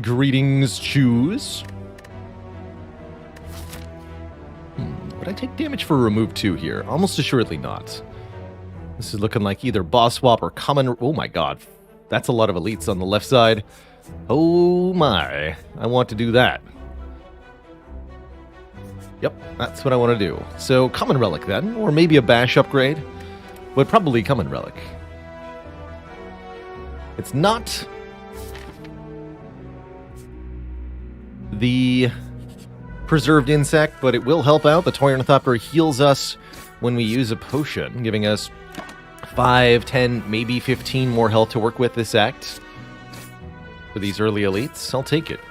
Greetings, choose. Would I take damage for remove 2 here? Almost assuredly not. This is looking like either boss swap or common... Oh my god. That's a lot of elites on the left side. Oh my. I want to do that. Yep, that's what I want to do. So, common relic then, or maybe a bash upgrade. But probably common relic. It's not the preserved insect, but it will help out. The Toy Ornithopter heals us when we use a potion, giving us 5, 10, maybe 15 more health to work with this act. For these early elites, I'll take it.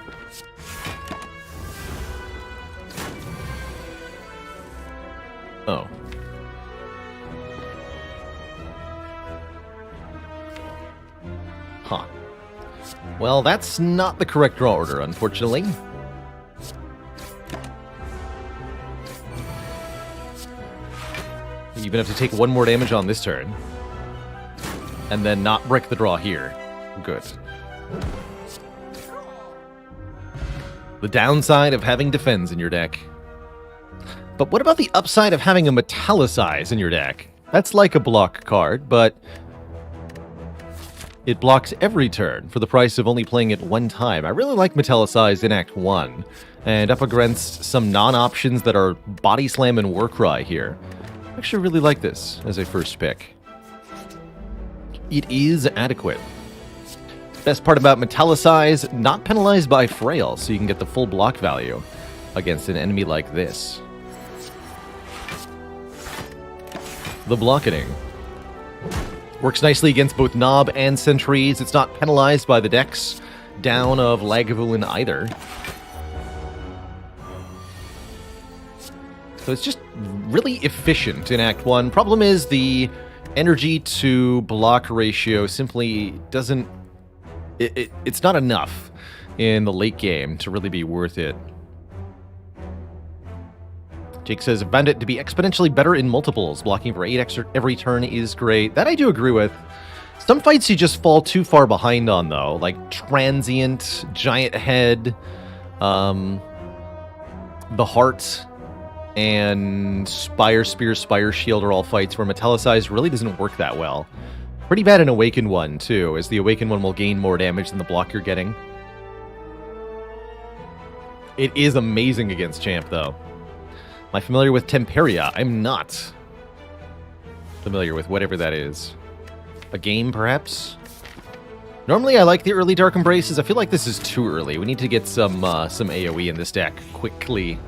Oh. Huh. Well, that's not the correct draw order, unfortunately. You even have to take 1 more damage on this turn. And then not break the draw here. Good. The downside of having defends in your deck. But what about the upside of having a Metallicize in your deck? That's like a block card, but it blocks every turn for the price of only playing it 1 time. I really like Metallicize in Act 1, and up against some non-options that are Body Slam and Warcry here. I actually really like this as a first pick. It is adequate. Best part about Metallicize, not penalized by Frail, so you can get the full block value against an enemy like this. The Blocketing works nicely against both Knob and Sentries. It's not penalized by the decks down of Lagavulin either. So it's just really efficient in Act 1. Problem is the energy to block ratio simply doesn't... It's not enough in the late game to really be worth it. Jake says, I found it to be exponentially better in multiples. Blocking for 8 extra every turn is great. That I do agree with. Some fights you just fall too far behind on, though. Like Transient, Giant Head, the Heart, and Spire Spear, Spire Shield are all fights where Metallicize really doesn't work that well. Pretty bad in Awakened one, too, as the Awakened one will gain more damage than the block you're getting. It is amazing against Champ, though. Am I familiar with Temperia? I'm not familiar with whatever that is. A game, perhaps? Normally, I like the early Dark Embraces. I feel like this is too early. We need to get some AoE in this deck quickly.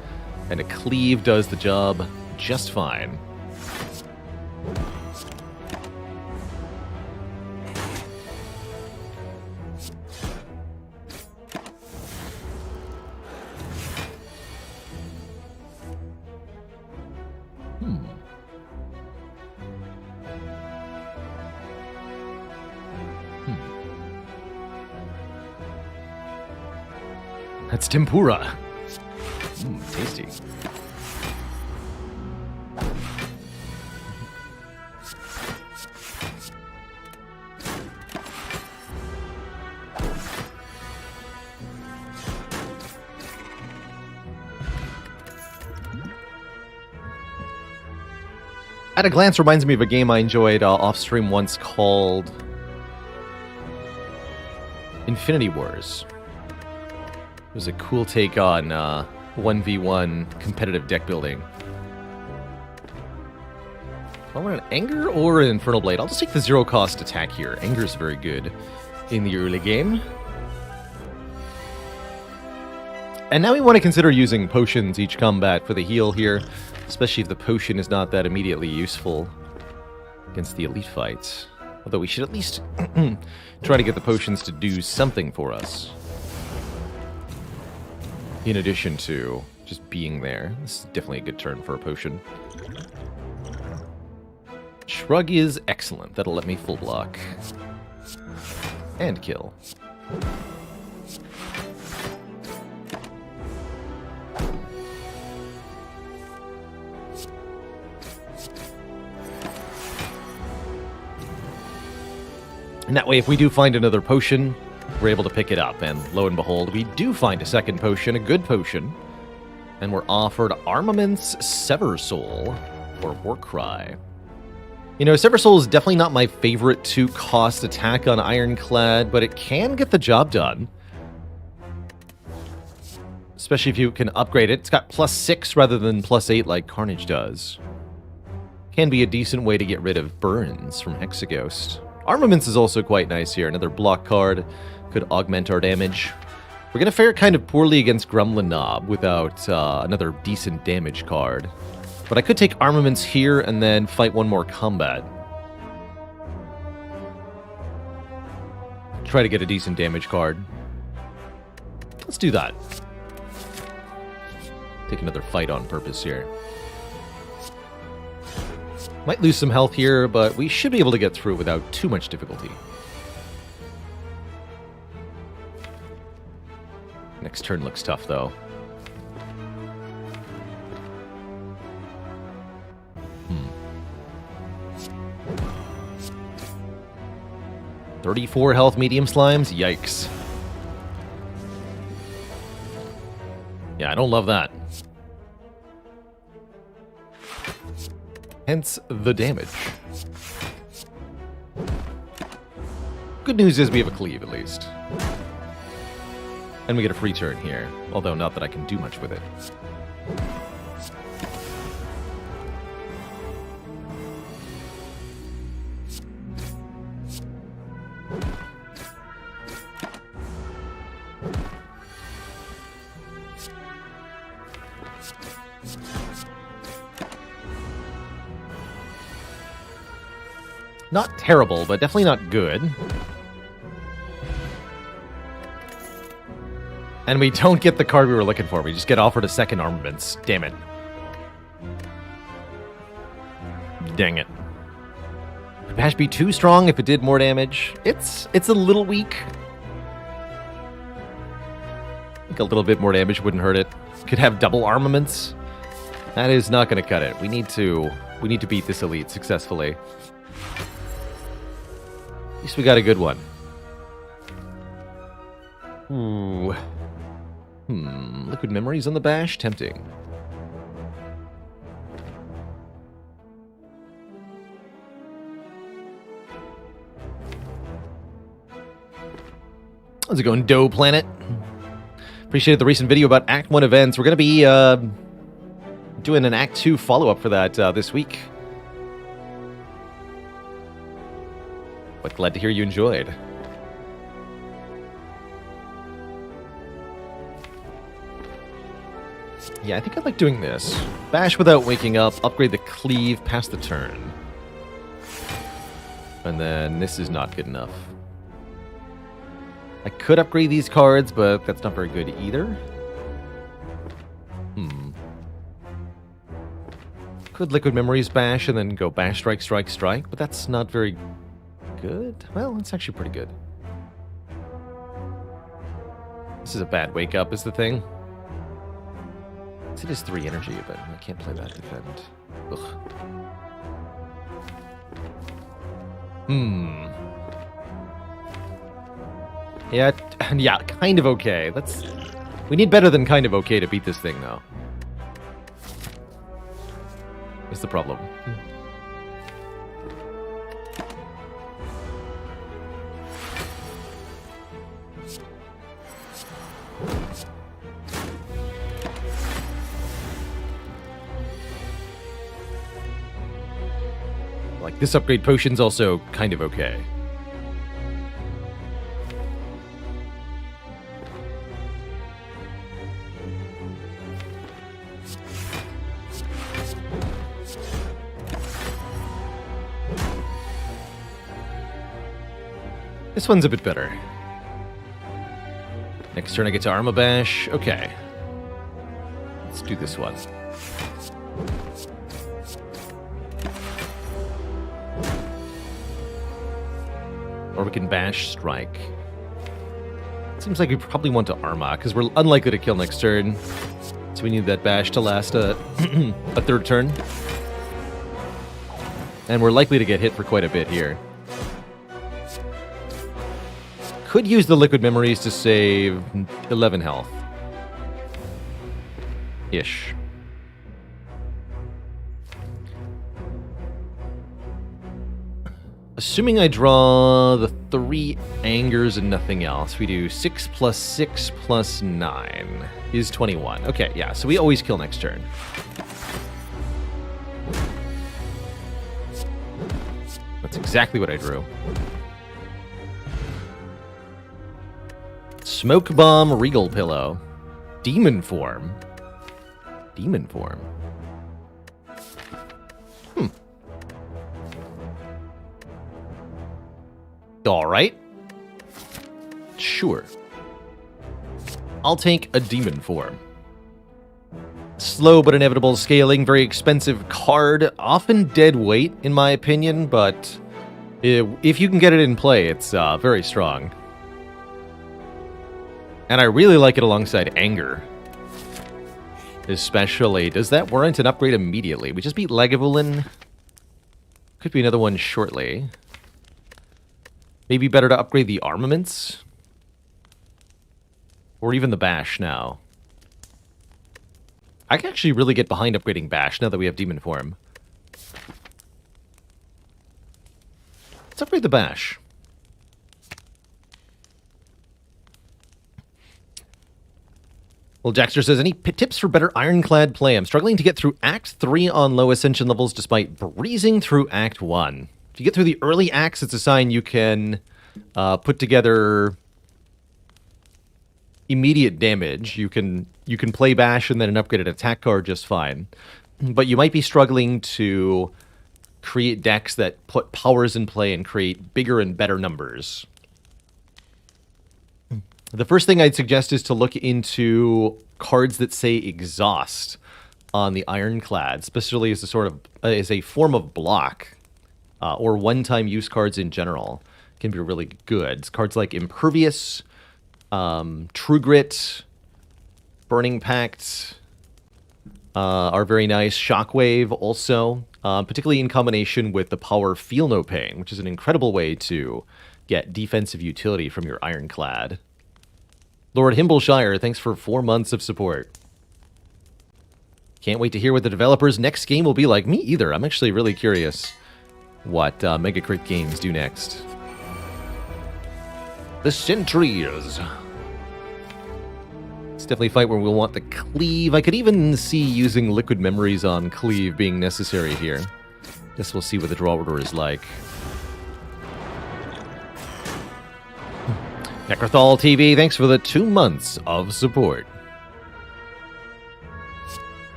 And a Cleave does the job just fine. That's tempura. Tasty. At a glance, reminds me of a game I enjoyed off-stream once called Infinity Wars. It was a cool take on 1v1 competitive deck building. I want an Anger or an Infernal Blade. I'll just take the zero-cost attack here. Anger is very good in the early game. And now we want to consider using potions each combat for the heal here, especially if the potion is not that immediately useful against the elite fights. Although we should at least try to get the potions to do something for us. In addition to just being there. This is definitely a good turn for a potion. Shrug is excellent. That'll let me full block. And kill. And that way, if we do find another potion, we're able to pick it up, and lo and behold, we do find a second potion, a good potion, and we're offered Armament's Sever Soul or Warcry. You know, Sever Soul is definitely not my favorite 2-cost attack on Ironclad, but it can get the job done. Especially if you can upgrade it. It's got +6 rather than +8 like Carnage does. Can be a decent way to get rid of burns from Hexaghost. Armaments is also quite nice here. Another block card could augment our damage. We're going to fare kind of poorly against Gremlin Knob without another decent damage card. But I could take Armaments here and then fight one more combat. Try to get a decent damage card. Let's do that. Take another fight on purpose here. Might lose some health here, but we should be able to get through without too much difficulty. Next turn looks tough, though. 34 health medium slimes? Yikes. Yeah, I don't love that. Hence the damage. Good news is we have a Cleave, at least. And we get a free turn here, although not that I can do much with it. Not terrible, but definitely not good. And we don't get the card we were looking for. We just get offered a second Armaments. Damn it. Dang it. Could Bash be too strong if it did more damage? It's a little weak. I think a little bit more damage wouldn't hurt it. Could have double Armaments. That is not going to cut it. We need to beat this elite successfully. At least we got a good one. Ooh. Liquid Memories on the Bash? Tempting. How's it going, Doe Planet? Appreciated the recent video about Act 1 events. We're going to be doing an Act 2 follow-up for that this week. But glad to hear you enjoyed. Yeah, I think I like doing this. Bash without waking up, upgrade the Cleave, pass the turn. And then this is not good enough. I could upgrade these cards, but that's not very good either. Could Liquid Memories Bash and then go Bash, Strike, Strike, Strike, but that's not very good. Well, it's actually pretty good. This is a bad wake up, is the thing. It is 3 energy, but I can't play that defend. Ugh. Yeah, kind of okay. We need better than kind of okay to beat this thing, though. What's the problem? Like, this upgrade potion's also kind of okay. This one's a bit better. Next turn I get to Arma Bash. Okay. Let's do this one. Or we can Bash Strike. Seems like we probably want to Arma, because we're unlikely to kill next turn. So we need that Bash to last a third turn. And we're likely to get hit for quite a bit here. could use the liquid memories to save 11 health. Ish. Assuming I draw the 3 angers and nothing else, we do 6 plus 6 plus 9 is 21. Okay, yeah, so we always kill next turn. That's exactly what I drew. Smoke Bomb, Regal Pillow. Demon Form. Demon Form. Alright. Sure. I'll take a Demon Form. Slow but inevitable scaling, very expensive card, often dead weight in my opinion, but if you can get it in play, it's very strong. And I really like it alongside Anger. Especially, does that warrant an upgrade immediately? We just beat Lagavulin. Could be another one shortly. Maybe better to upgrade the armaments? Or even the Bash now. I can actually really get behind upgrading Bash now that we have Demon Form. Let's upgrade the Bash. Well, Jackster says, any tips for better Ironclad play? I'm struggling to get through Act 3 on low Ascension levels despite breezing through Act 1. If you get through the early acts, it's a sign you can put together immediate damage. You can play Bash and then an upgraded attack card just fine. But you might be struggling to create decks that put powers in play and create bigger and better numbers. The first thing I'd suggest is to look into cards that say Exhaust on the Ironclad, especially as a form of block, or one-time use cards in general can be really good. Cards like Impervious, True Grit, Burning Pact are very nice. Shockwave also, particularly in combination with the power Feel No Pain, which is an incredible way to get defensive utility from your Ironclad. Lord Himbleshire, thanks for 4 months of support. Can't wait to hear what the developers' next game will be like. Me either. I'm actually really curious what Mega Crit Games do next. The Sentries. It's definitely a fight where we'll want the Cleave. I could even see using Liquid Memories on Cleave being necessary here. Guess we'll see what the draw order is like. Necrothal TV, thanks for the 2 months of support.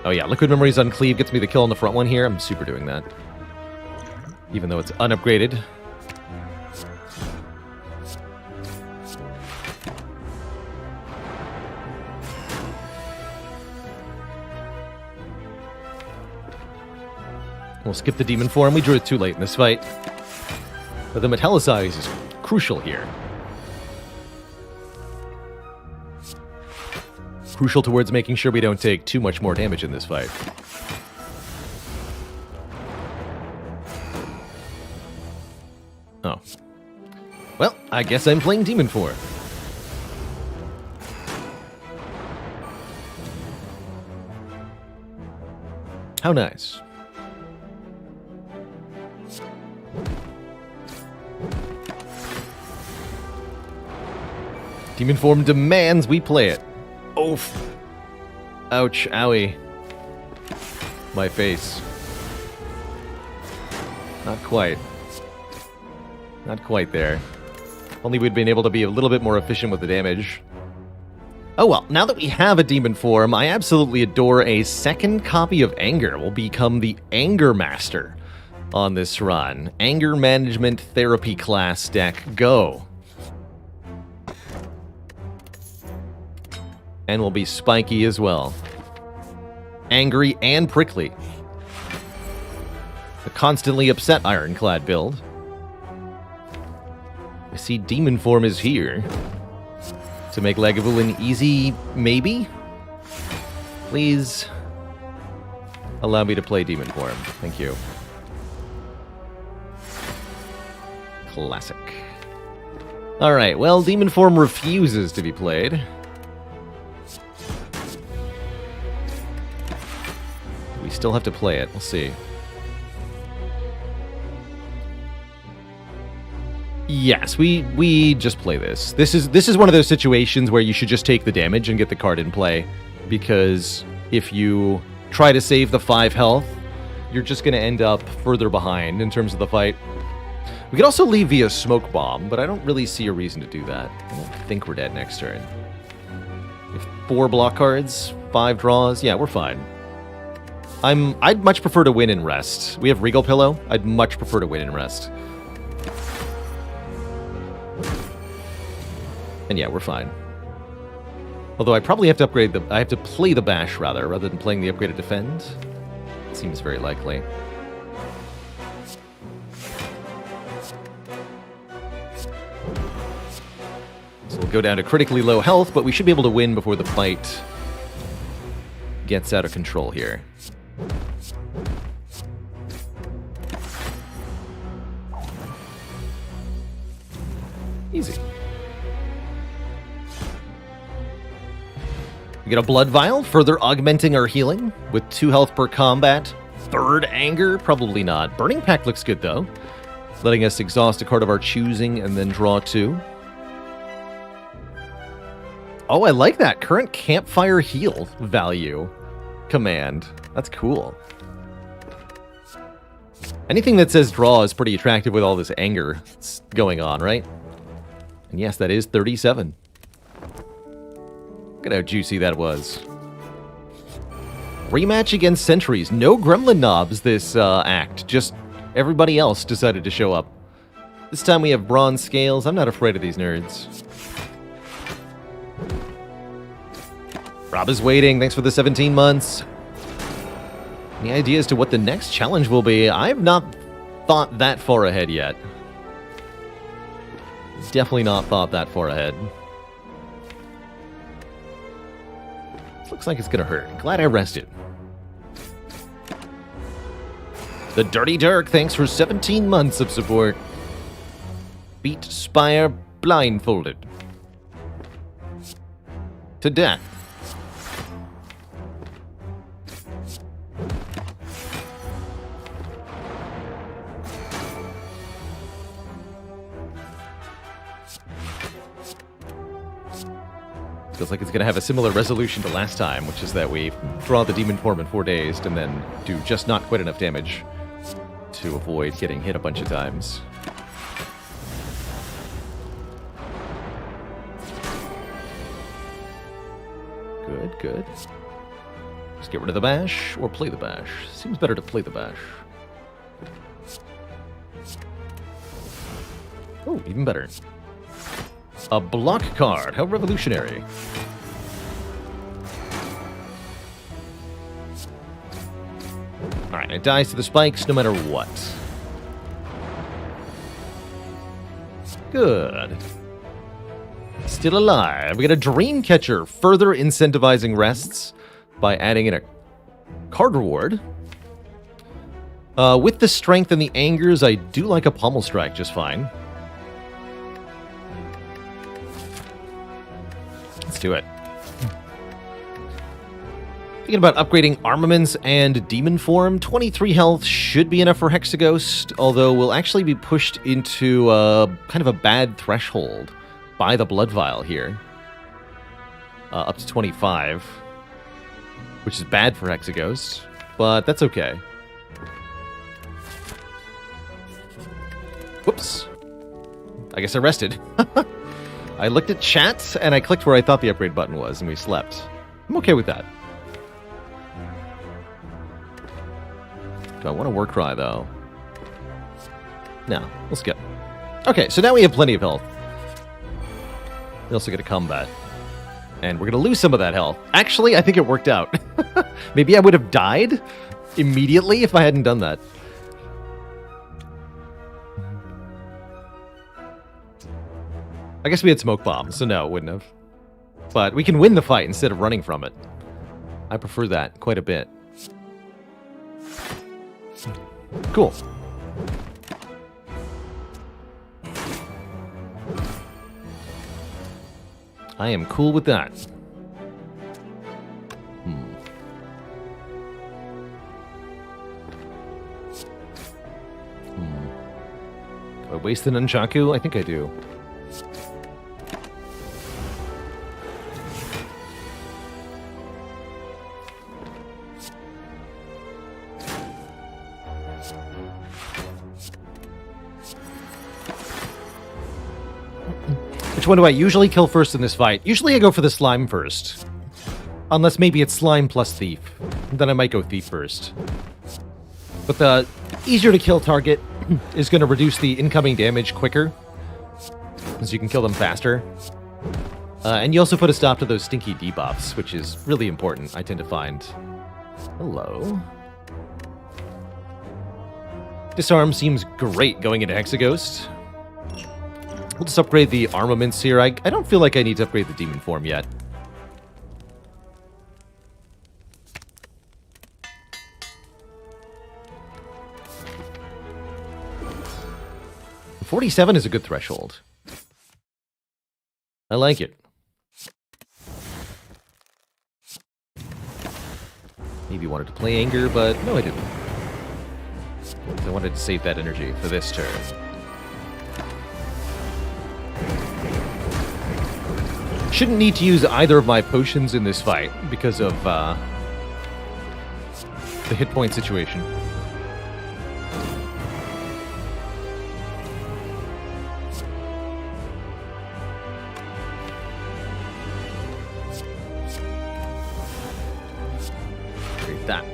Oh yeah, Liquid Memories on Cleave gets me the kill on the front one here. I'm super doing that. Even though it's unupgraded. We'll skip the Demon Form. We drew it too late in this fight. But the Metallicize is crucial here. Crucial towards making sure we don't take too much more damage in this fight. Oh. Well, I guess I'm playing Demon Form. How nice. Demon Form demands we play it. Oof. Ouch, owie. My face. Not quite. Not quite there. Only we'd been able to be a little bit more efficient with the damage. Oh well, now that we have a Demon Form, I absolutely adore a second copy of Anger. We'll become the Anger Master on this run. Anger Management Therapy class deck, go. And will be spiky as well. Angry and prickly. The constantly upset Ironclad build. I see Demon Form is here. To make Lagavulin easy, maybe? Please allow me to play Demon Form. Thank you. Classic. Alright, well, Demon Form refuses to be played. We still have to play it. We'll see. Yes, we just play this. This is one of those situations where you should just take the damage and get the card in play, because if you try to save the 5 health, you're just going to end up further behind in terms of the fight. We could also leave via Smoke Bomb, but I don't really see a reason to do that. I don't think we're dead next turn. If 4 block cards, 5 draws, yeah, we're fine. I'd much prefer to win in rest. We have Regal Pillow. I'd much prefer to win in rest. And yeah, we're fine. Although I probably have to upgrade I have to play the Bash rather than playing the upgraded Defend. Seems very likely. So we'll go down to critically low health, but we should be able to win before the fight gets out of control here. Easy. We get a Blood Vial, further augmenting our healing with 2 health per combat. 3rd Anger? Probably not. Burning Pact looks good, though. Letting us exhaust a card of our choosing and then draw 2. Oh, I like that. Current Campfire Heal value command. That's cool. Anything that says draw is pretty attractive with all this anger that's going on, right? And yes, that is 37. Look at how juicy that was. Rematch against Sentries. No Gremlin Knobs this act. Just everybody else decided to show up. This time we have Bronze Scales. I'm not afraid of these nerds. Rob is waiting. Thanks for the 17 months. Any idea as to what the next challenge will be? I've not thought that far ahead yet. Definitely not thought that far ahead. Looks like it's gonna hurt. Glad I rested. The Dirty Dirk, thanks for 17 months of support. Beat Spire blindfolded. To death. Feels like it's going to have a similar resolution to last time, which is that we draw the Demon Form in 4 days and then do just not quite enough damage to avoid getting hit a bunch of times. Good, good. Just get rid of the Bash or play the Bash. Seems better to play the Bash. Oh, even better. A block card. How revolutionary. Alright, it dies to the spikes no matter what. Good. Still alive. We get a Dream Catcher, further incentivizing rests by adding in a card reward. With the strength and the angers, I do like a Pommel Strike just fine. Let's do it. Thinking about upgrading armaments and demon form. 23 health should be enough for Hexaghost, although we'll actually be pushed into kind of a bad threshold by the Blood Vial here. Up to 25, which is bad for Hexaghost, but that's okay. Whoops. I guess I rested. I looked at chat, and I clicked where I thought the upgrade button was, and we slept. I'm okay with that. Do I want a Warcry, though? No, we'll skip. Okay, so now we have plenty of health. We also get a combat. And we're going to lose some of that health. Actually, I think it worked out. Maybe I would have died immediately if I hadn't done that. I guess we had Smoke Bomb, so no, it wouldn't have. But we can win the fight instead of running from it. I prefer that quite a bit. I am cool with that. Do I waste an Nunchaku? I think I do. Which one do I usually kill first in this fight? Usually I go for the slime first. Unless maybe it's slime plus thief. Then I might go thief first. But the easier to kill target is going to reduce the incoming damage quicker, since you can kill them faster. And you also put a stop to those stinky debuffs, which is really important, I tend to find. Hello. Disarm seems great going into Hexaghost. We'll just upgrade the armaments here. I don't feel like I need to upgrade the demon form yet. $47 is a good threshold. I like it. Maybe wanted to play Anger, but no, I didn't. I wanted to save that energy for this turn. Shouldn't need to use either of my potions in this fight because of the hit point situation. Read that.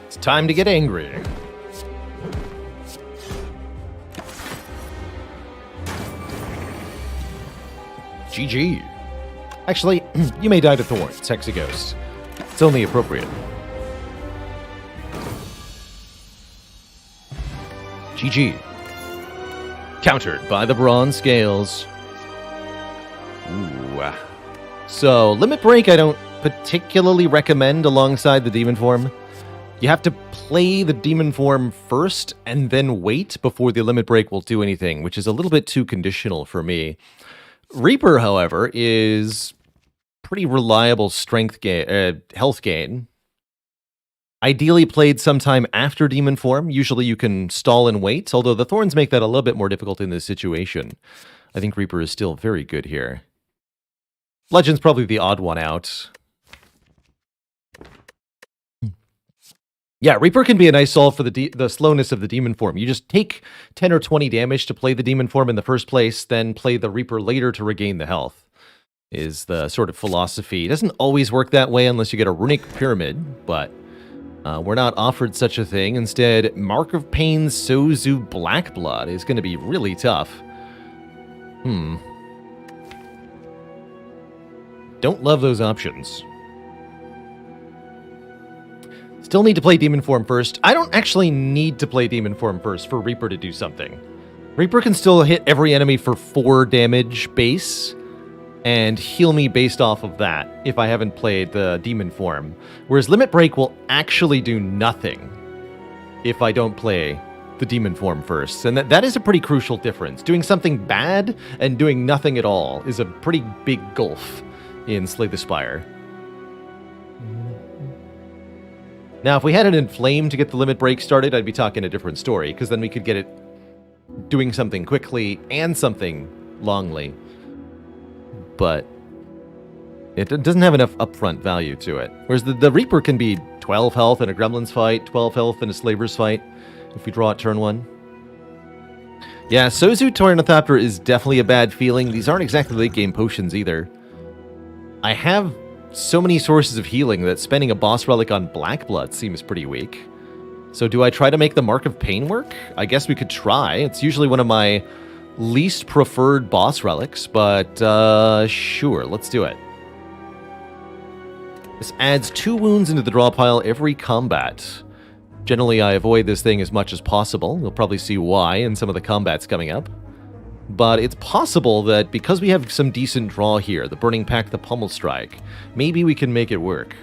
It's time to get angry. GG. Actually, you may die to Thorns, Hexaghost. It's only appropriate. GG. Countered by the Bronze Scales. Ooh. So, Limit Break I don't particularly recommend alongside the Demon Form. You have to play the Demon Form first and then wait before the Limit Break will do anything, which is a little bit too conditional for me. Reaper, however, is pretty reliable strength gain, health gain. Ideally played sometime after Demon Form. Usually you can stall and wait, although the Thorns make that a little bit more difficult in this situation. I think Reaper is still very good here. Legend's probably the odd one out. Yeah, Reaper can be a nice solve for the slowness of the Demon Form. You just take 10 or 20 damage to play the Demon Form in the first place, then play the Reaper later to regain the health, is the sort of philosophy. It doesn't always work that way unless you get a Runic Pyramid, but we're not offered such a thing. Instead, Mark of Pain's Sozu Blackblood is going to be really tough. Don't love those options. Still need to play Demon Form first. I don't actually need to play Demon Form first for Reaper to do something. Reaper can still hit every enemy for 4 damage base and heal me based off of that if I haven't played the Demon Form. Whereas Limit Break will actually do nothing if I don't play the Demon Form first. And that is a pretty crucial difference. Doing something bad and doing nothing at all is a pretty big gulf in Slay the Spire. Now, if we had an Inflame to get the Limit Break started, I'd be talking a different story, because then we could get it doing something quickly and something longly. But it doesn't have enough upfront value to it. Whereas the Reaper can be 12 health in a Gremlin's fight, 12 health in a Slaver's fight, if we draw it turn 1. Yeah, Sozu Tornithopter is definitely a bad feeling. These aren't exactly late game potions either. I have so many sources of healing that spending a boss relic on Blackblood seems pretty weak. So do I try to make the Mark of Pain work? I guess we could try. It's usually one of my least preferred boss relics, but sure, let's do it. This adds 2 wounds into the draw pile every combat. Generally, I avoid this thing as much as possible. You'll probably see why in some of the combats coming up. But it's possible that because we have some decent draw here, the Burning Pact, the Pommel Strike, maybe we can make it work.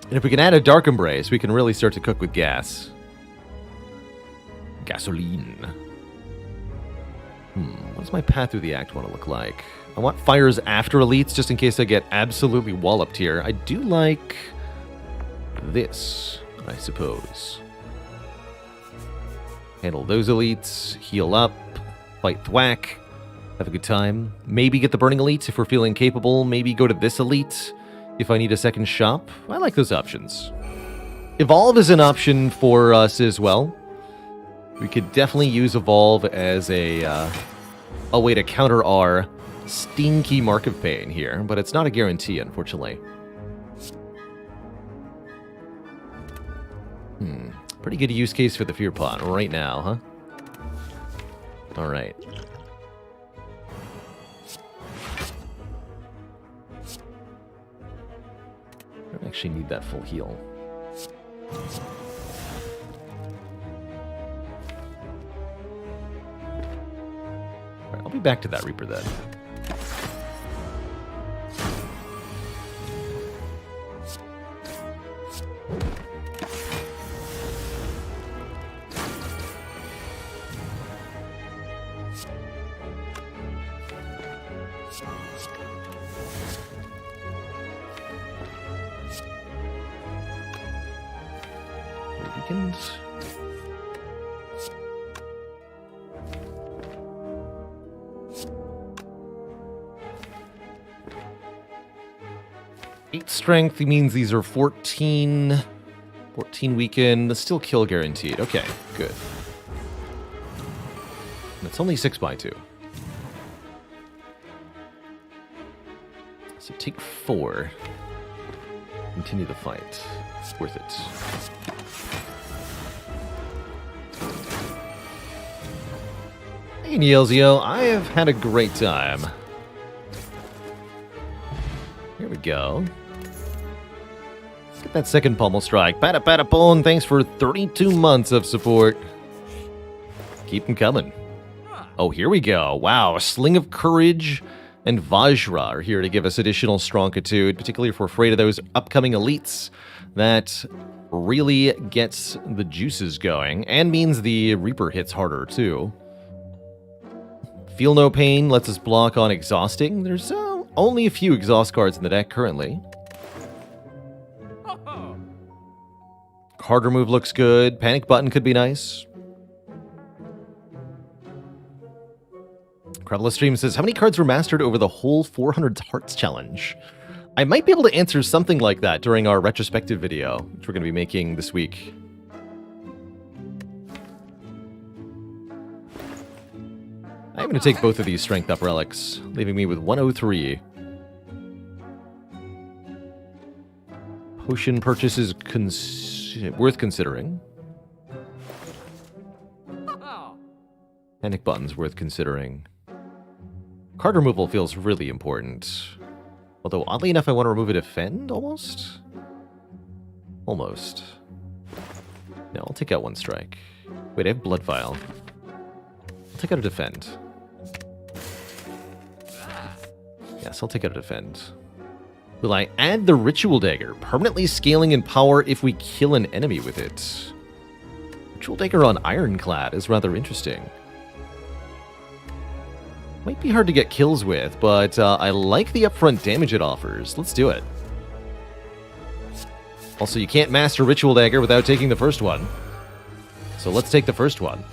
And if we can add a Dark Embrace, we can really start to cook with gas. Gasoline. What does my path through the act want to look like? I want fires after elites, just in case I get absolutely walloped here. I do like this, I suppose. Handle those elites, heal up, fight thwack, have a good time. Maybe get the burning elite if we're feeling capable. Maybe go to this elite if I need a second shop. I like those options. Evolve is an option for us as well. We could definitely use Evolve as a way to counter our stinky Mark of Pain here, but it's not a guarantee, unfortunately. Pretty good use case for the Fear Pot right now, huh? Alright. I don't actually need that full heal. Alright, I'll be back to that Reaper then. Weekends. Eight strength means these are 14 weaken, still kill guaranteed. Okay, good. And it's only 6x2. So take 4. Continue the fight. It's worth it. Hey, Nielzio, I have had a great time. Here we go. Let's get that second Pommel Strike. Patapon, thanks for 32 months of support. Keep them coming. Oh, here we go. Wow, a Sling of Courage and Vajra are here to give us additional Strongitude, particularly if we're afraid of those upcoming elites. That really gets the juices going, and means the Reaper hits harder, too. Feel No Pain lets us block on Exhausting. There's only a few exhaust cards in the deck currently. Card remove looks good. Panic Button could be nice. Crevela Stream says, how many cards were mastered over the whole 400 Hearts challenge? I might be able to answer something like that during our retrospective video, which we're going to be making this week. I'm going to take both of these strength up relics, leaving me with 103. Potion purchase is worth considering. Panic Button's worth considering. Card removal feels really important. Although, oddly enough, I want to remove a Defend, almost? Almost. No, I'll take out 1 strike. Wait, I have Blood Vial. I'll take out a Defend. Yes, I'll take out a Defend. Will I add the Ritual Dagger, permanently scaling in power if we kill an enemy with it? Ritual Dagger on Ironclad is rather interesting. Might be hard to get kills with, but I like the upfront damage it offers. Let's do it. Also, you can't master Ritual Dagger without taking the first one. So let's take the first one.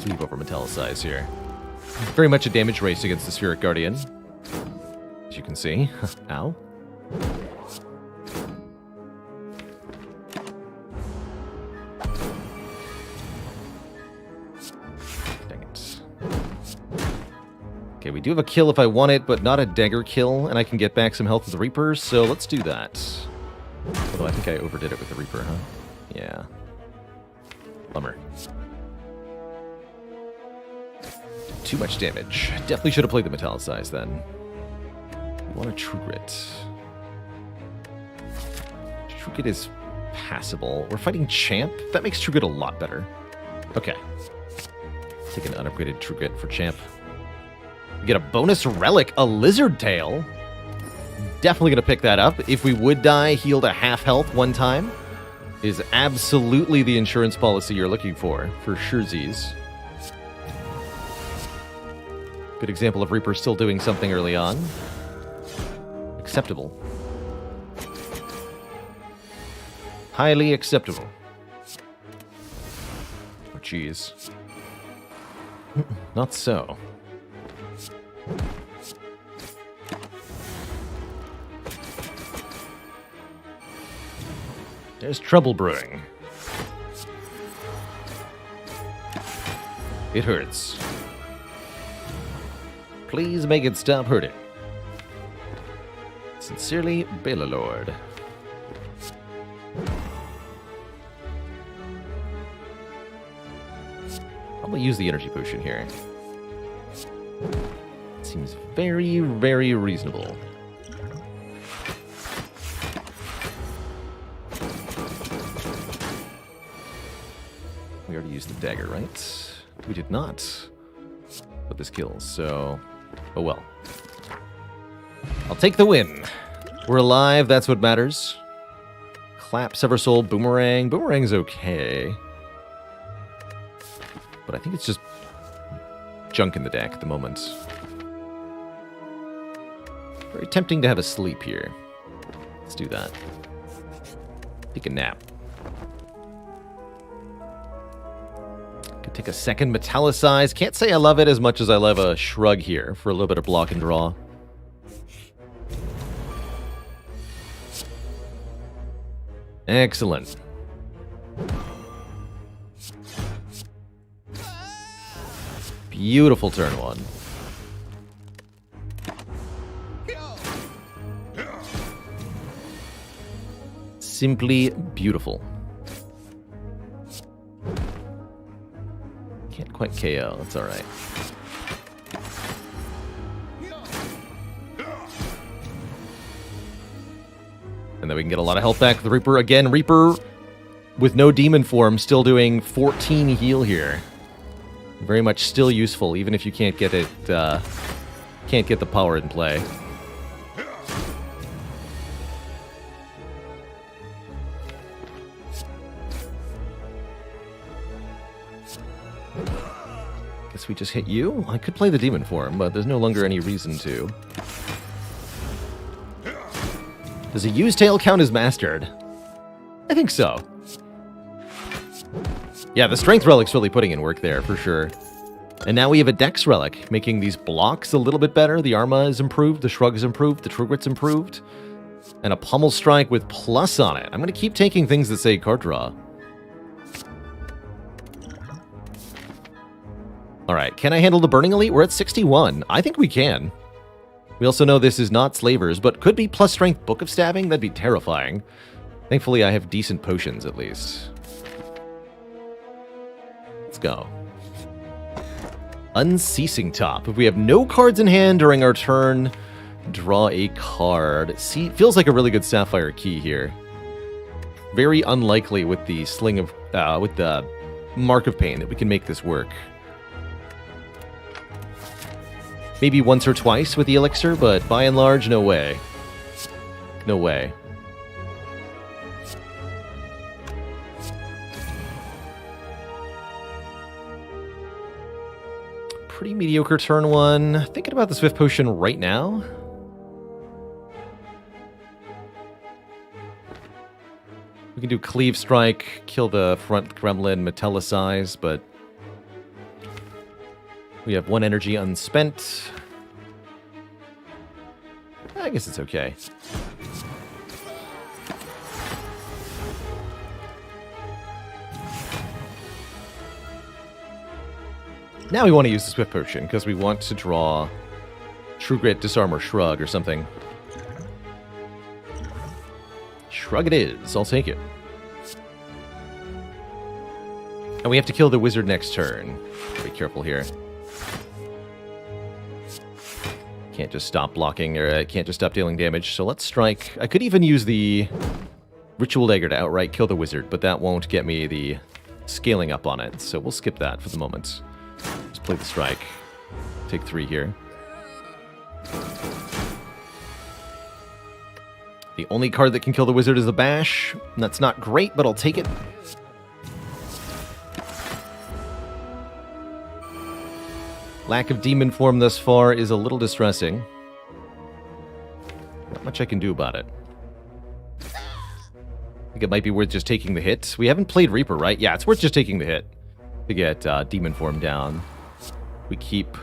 Cleave over Metallicize here. Very much a damage race against the Spheric Guardian. As you can see. Ow. Dang it. Okay, Okay, we do have a kill if I want it, but not a dagger kill, and I can get back some health with the Reaper, so let's do that. Although I think I overdid it with the Reaper, huh? Yeah. Bummer. Too much damage. Definitely should have played the Metallicize then. We want a True Grit. True Grit is passable. We're fighting Champ? That makes True Grit a lot better. Okay. Take an unupgraded True Grit for Champ. We get a bonus relic, a Lizard Tail. Definitely going to pick that up. If we would die, healed a half health one time. Is absolutely the insurance policy you're looking for surezies. Good example of Reaper still doing something early on. Acceptable. Highly acceptable. Oh, jeez. Not so. There's trouble brewing. It hurts. Please make it stop hurting. Sincerely, Balelord. Probably use the energy potion here. Seems very, very reasonable. We already used the dagger, right? We did not. But this kills, so... oh well. I'll take the win. We're alive, that's what matters. Clap, Sever Soul, Boomerang. Boomerang's okay. But I think it's just junk in the deck at the moment. Very tempting to have a sleep here. Let's do that. Take a nap. Could take a second Metallicize. Can't say I love it as much as I love a Shrug here for a little bit of block and draw. Excellent. Beautiful turn one. Simply beautiful. Can't quite KO, that's alright. And then we can get a lot of health back with the Reaper. Again, Reaper with no demon form, still doing 14 heal here. Very much still useful, even if you can't get it, can't get the power in play. Guess we just hit you? I could play the demon form, but there's no longer any reason to. Does a used tail count as mastered? I think so. Yeah, the strength relic's really putting in work there, for sure. And now we have a dex relic, making these blocks a little bit better. The Arma is improved, the Shrug is improved, the True Grit's improved. And a Pommel Strike with plus on it. I'm going to keep taking things that say card draw. Alright, can I handle the Burning Elite? We're at 61. I think we can. We also know this is not Slavers, but could be plus strength Book of Stabbing. That'd be terrifying. Thankfully, I have decent potions, at least. Let's go. Unceasing Top. If we have no cards in hand during our turn, draw a card. See, feels like a really good Sapphire Key here. Very unlikely with the Sling of... with the Mark of Pain that we can make this work. Maybe once or twice with the Elixir, but by and large, no way. No way. Pretty mediocre turn one. Thinking about the Swift Potion right now. We can do Cleave Strike, kill the front Gremlin, Metallicize, but we have one energy unspent. I guess it's okay. Now we want to use the Swift Potion because we want to draw True Grit, Disarm, or Shrug or something. Shrug it is. I'll take it. And we have to kill the wizard next turn. Be careful here. Can't just stop blocking, or can't just stop dealing damage. So let's strike. I could even use the Ritual Dagger to outright kill the wizard, but that won't get me the scaling up on it. So we'll skip that for the moment. Just play the strike. Take 3 here. The only card that can kill the wizard is the Bash. That's not great, but I'll take it. Lack of demon form thus far is a little distressing. Not much I can do about it. I think it might be worth just taking the hit. We haven't played Reaper, right? Yeah, it's worth just taking the hit to get demon form down. We keep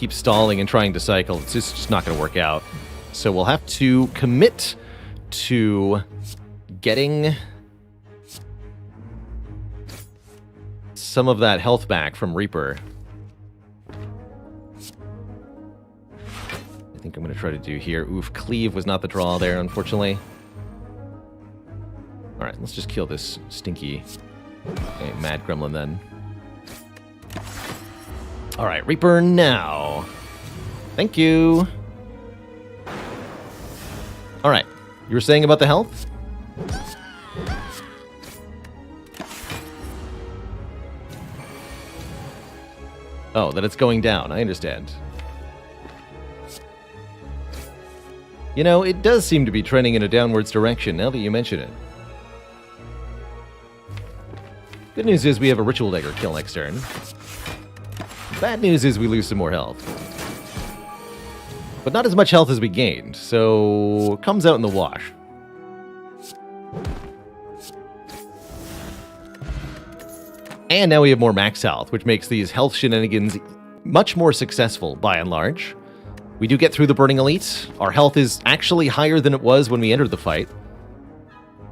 stalling and trying to cycle. It's just not going to work out. So we'll have to commit to getting some of that health back from Reaper. I think I'm going to try to do here. Oof, Cleave was not the draw there, unfortunately. Alright, let's just kill this stinky mad gremlin then. Alright, Reaper now. Thank you. Alright, you were saying about the health? Oh, that it's going down. I understand. You know, it does seem to be trending in a downwards direction now that you mention it. Good news is we have a Ritual Dagger kill next turn. Bad news is we lose some more health. But not as much health as we gained, so it comes out in the wash. And now we have more max health, which makes these health shenanigans much more successful, by and large. We do get through the Burning Elite. Our health is actually higher than it was when we entered the fight.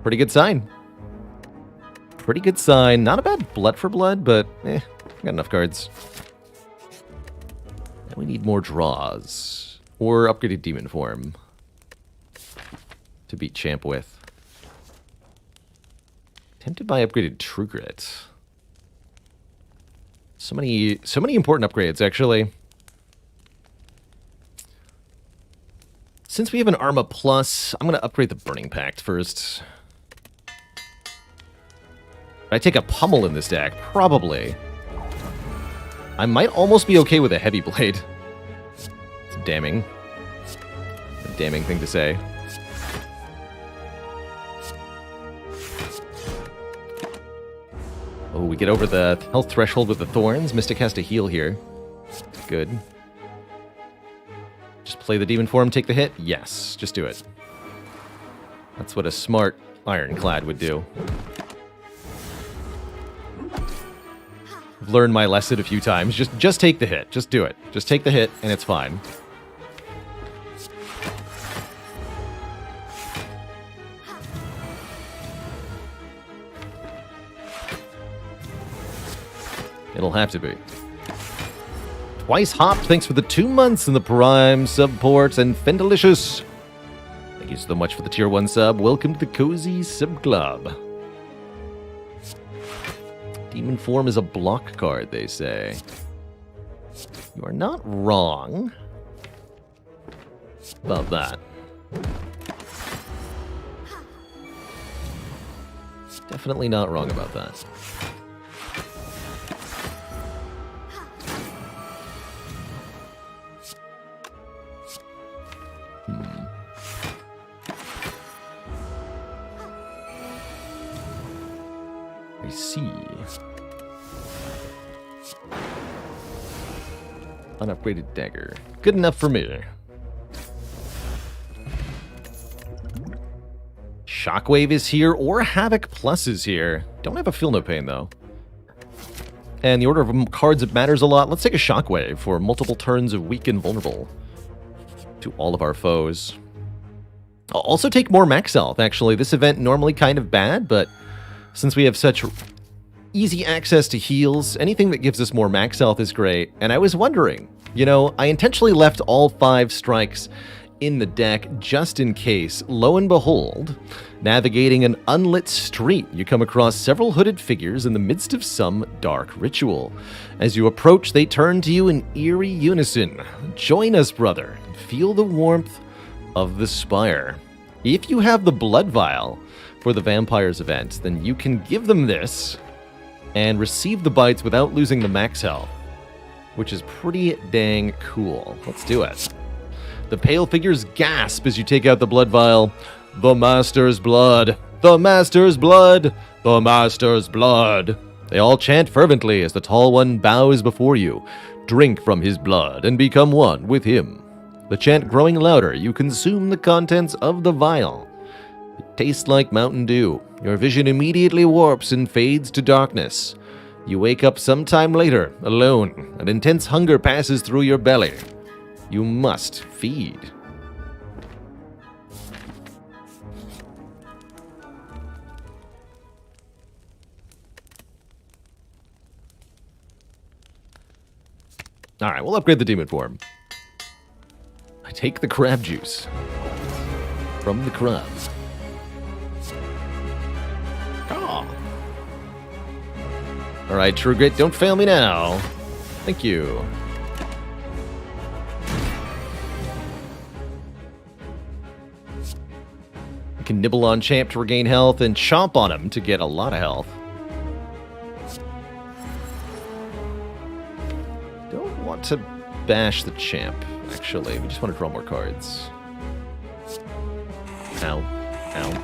Pretty good sign. Pretty good sign. Not a bad blood for blood, but got enough cards. And we need more draws. Or upgraded demon form to beat Champ with. Tempted by upgraded True Grit. So many important upgrades, actually. Since we have an Arma Plus, I'm going to upgrade the Burning Pact first. I take a Pommel in this deck? Probably. I might almost be okay with a Heavy Blade. It's damning. A damning thing to say. Oh, we get over the health threshold with the Thorns. Mystic has to heal here. Good. Just play the demon form, take the hit? Yes, just do it. That's what a smart Ironclad would do. I've learned my lesson a few times. Just take the hit. Just do it. Just take the hit, and it's fine. It'll have to be. Twice Hopped, thanks for the 2 months in the Prime support, and Fendalicious. Thank you so much for the Tier 1 sub. Welcome to the Cozy Sub Club. Demon Form is a block card, they say. You are not wrong about that. Definitely not wrong about that. I see. Unupgraded dagger. Good enough for me. Shockwave is here, or Havoc Plus is here. Don't have a Feel No Pain, though. And the order of cards that matters a lot. Let's take a Shockwave for multiple turns of weak and vulnerable to all of our foes. I'll also take more max health, actually. This event normally kind of bad, but since we have such Easy access to heals, anything that gives us more max health is great. And I was wondering, you know, I intentionally left all 5 strikes in the deck just in case. Lo and behold, navigating an unlit street, you come across several hooded figures in the midst of some dark ritual. As you approach, they turn to you in eerie unison. Join us, brother, and feel the warmth of the Spire. If you have the blood vial for the vampires event, then you can give them this and receive the bites without losing the max health, which is pretty dang cool. Let's do it. The pale figures gasp as you take out the blood vial. The Master's blood! The Master's blood! The Master's blood! They all chant fervently as the tall one bows before you. Drink from his blood and become one with him. The chant growing louder, you consume the contents of the vial. It tastes like Mountain Dew. Your vision immediately warps and fades to darkness. You wake up sometime later, alone. An intense hunger passes through your belly. You must feed. Alright, we'll upgrade the demon form. I take the crab juice from the crab. Oh. Alright, True Grit, don't fail me now. Thank you. You can nibble on Champ to regain health and chomp on him to get a lot of health. Don't want to bash the Champ, actually. We just want to draw more cards. Ow. Ow.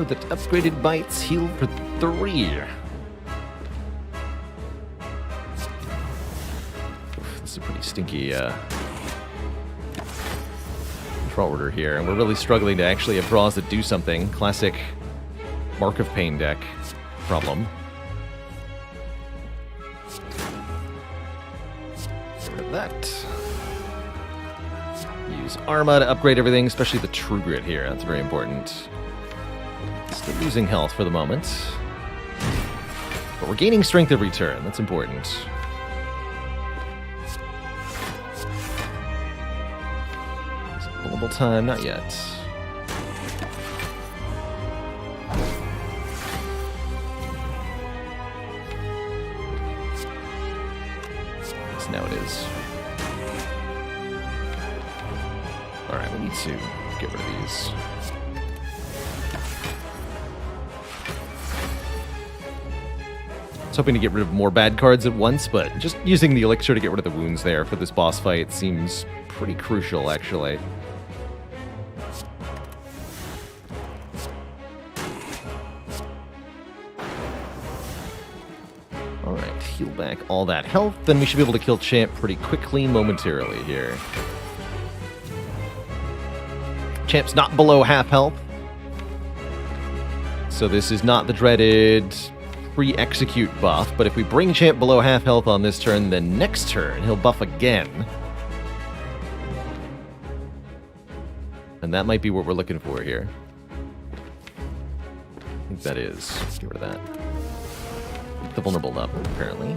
That upgraded bites heal for 3. Oof, this is a pretty stinky control order here, and we're really struggling to actually have draws that do something. Classic Mark of Pain deck problem. Get rid of that. Use Arma to upgrade everything, especially the True Grit here. That's very important. Still losing health for the moment. But we're gaining strength every turn. That's important. Is it pullable time? Not yet. Yes, now it is. Alright, we need to get rid of these. I was hoping to get rid of more bad cards at once, but just using the elixir to get rid of the wounds there for this boss fight seems pretty crucial, actually. Alright, heal back all that health, then we should be able to kill Champ pretty quickly, momentarily here. Champ's not below half health, so this is not the dreaded pre-execute buff, but if we bring Champ below half health on this turn, then next turn he'll buff again. And that might be what we're looking for here. I think that is. Get rid of that. The vulnerable up, apparently.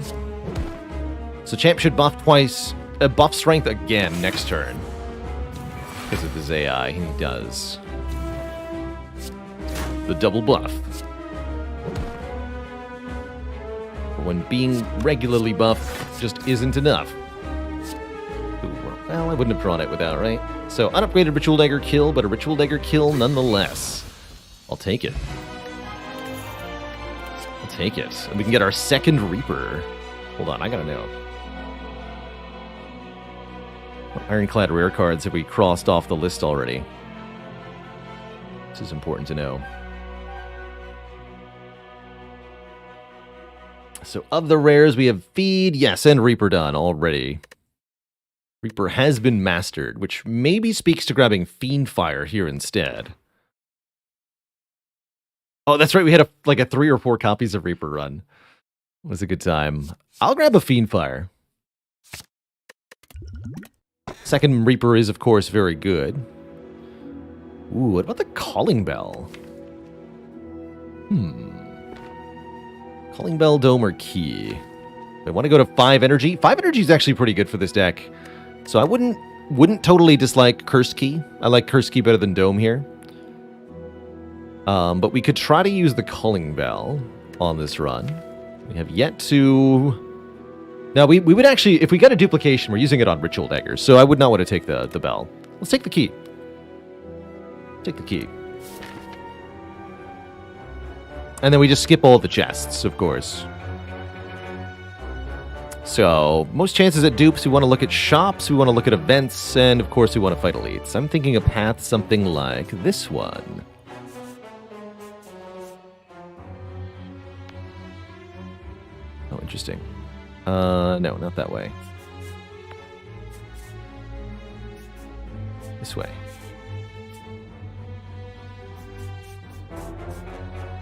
So Champ should buff twice, buff strength again next turn. Because of his AI, and he does. The double buff. When being regularly buffed just isn't enough. Ooh, well, I wouldn't have drawn it without, right? So, unupgraded Ritual Dagger kill, but a Ritual Dagger kill nonetheless. I'll take it. I'll take it. And we can get our second Reaper. Hold on, I gotta know. What Ironclad rare cards have we crossed off the list already? This is important to know. So of the rares, we have Feed, yes, and Reaper done already. Reaper has been mastered, which maybe speaks to grabbing Fiendfire here instead. Oh, that's right, we had like a 3 or 4 copies of Reaper run. It was a good time. I'll grab a Fiendfire. Second Reaper is, of course, very good. Ooh, what about the Calling Bell? Calling Bell, Dome, or Key? I want to go to 5 energy. 5 energy is actually pretty good for this deck. So I wouldn't totally dislike Cursed Key. I like Cursed Key better than Dome here. But we could try to use the Calling Bell on this run. We have yet to... Now, we would actually... If we get a duplication, we're using it on Ritual Daggers. So I would not want to take the Bell. Let's take the Key. Take the Key. And then we just skip all the chests, of course. So, most chances at dupes, we want to look at shops, we want to look at events, and of course we want to fight elites. I'm thinking a path something like this one. Oh, interesting. No, not that way. This way.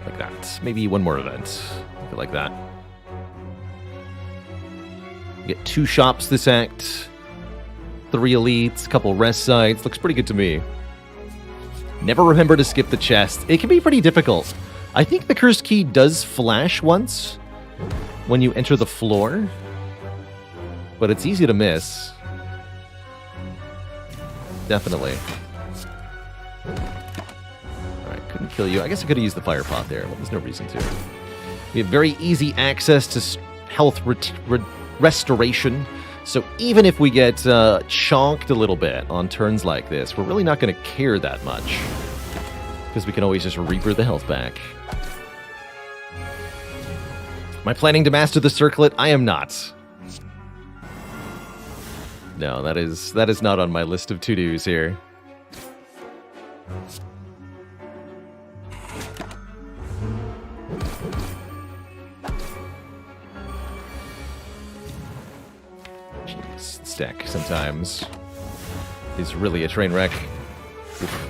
Like that. Maybe one more event. Like that. We get 2 shops this act. 3 elites, a couple rest sites. Looks pretty good to me. Never remember to skip the chest. It can be pretty difficult. I think the Cursed Key does flash once when you enter the floor, but it's easy to miss. Definitely. Alright, couldn't kill you. I guess I could have used the fire pot there, but there's no reason to. We have very easy access to health restoration, so even if we get chonked a little bit on turns like this, we're really not going to care that much, because we can always just Reaper the health back. Am I planning to master the circlet? I am not. No, that is not on my list of to-dos here. Jeez, this deck sometimes is really a train wreck. Oof.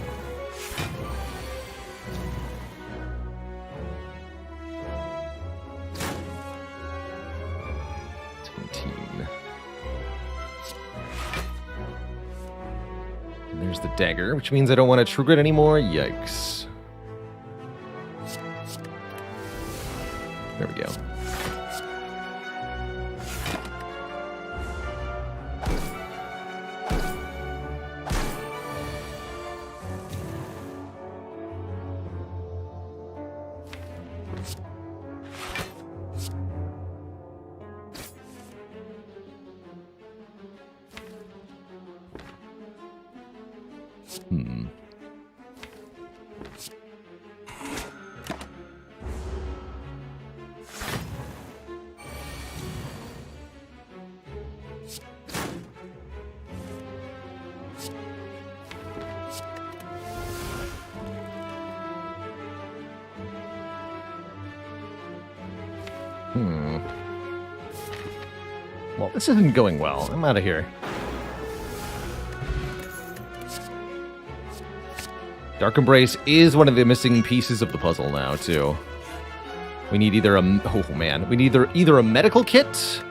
There's the dagger, which means I don't want to trigger it anymore. Yikes. There we go. Well, this isn't going well. I'm out of here. Dark Embrace is one of the missing pieces of the puzzle now, too. We need either a... Oh, man. We need either a medical kit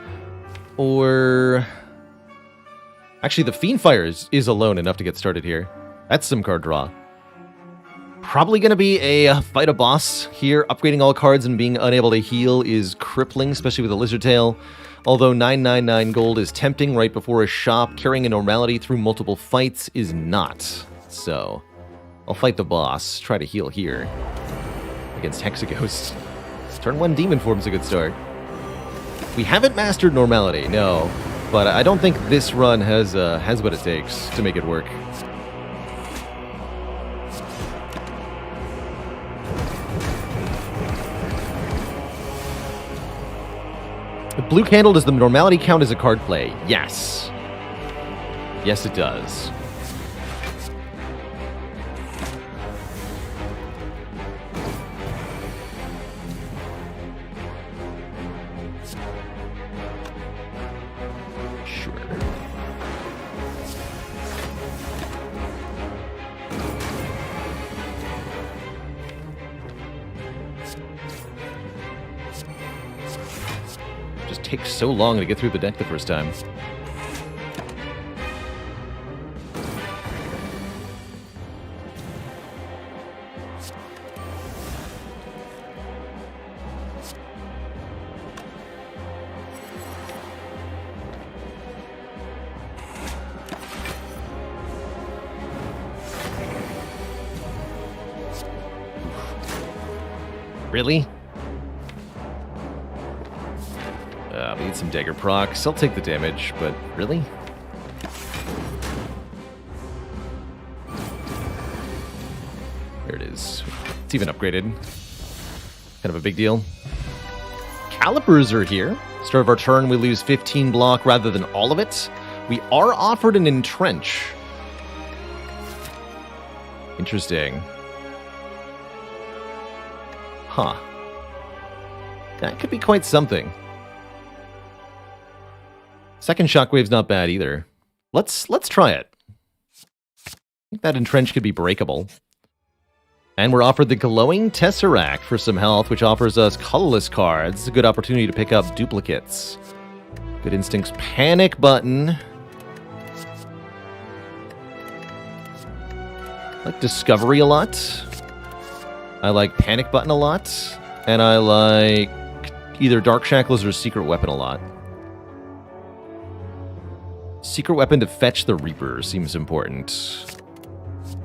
or... Actually, the Fiendfire is alone enough to get started here. That's some card draw. Probably going to be a fight a boss here. Upgrading all cards and being unable to heal is crippling, especially with a Lizard Tail. Although 999 gold is tempting right before a shop, carrying a normality through multiple fights is not. So, I'll fight the boss, try to heal here against Hexaghost. Turn 1 Demon Form's a good start. We haven't mastered normality, no, but I don't think this run has what it takes to make it work. Blue Candle, does the normality count as a card play? Yes. Yes, it does. Sure. take so long to get through the deck the first time. Really? We need some dagger procs. I'll take the damage, but really? There it is. It's even upgraded. Kind of a big deal. Calipers are here. Start of our turn, we lose 15 block rather than all of it. We are offered an entrench. Interesting. Huh. That could be quite something. Second shockwave's not bad either. Let's try it. I think that entrench could be breakable. And we're offered the Glowing Tesseract for some health, which offers us colorless cards. It's a good opportunity to pick up duplicates. Good Instincts Panic Button. I like Discovery a lot. I like Panic Button a lot. And I like either Dark Shackles or Secret Weapon a lot. Secret Weapon to fetch the Reaper seems important.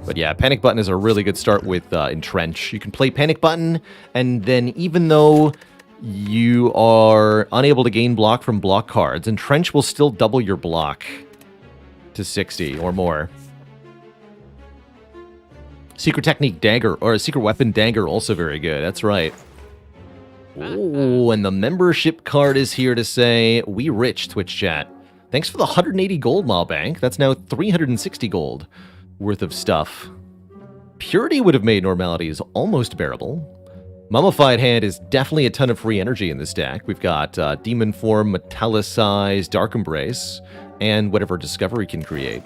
But yeah, Panic Button is a really good start with Entrench. You can play Panic Button, and then even though you are unable to gain block from block cards, Entrench will still double your block to 60 or more. Secret Technique Dagger, or a Secret Weapon Dagger, also very good. That's right. Oh, and the membership card is here to say, we rich, Twitch chat. Thanks for the 180 gold, Malbank. That's now 360 gold worth of stuff. Purity would have made Normalities almost bearable. Mummified Hand is definitely a ton of free energy in this deck. We've got Demon Form, Metallicize, Dark Embrace, and whatever Discovery can create.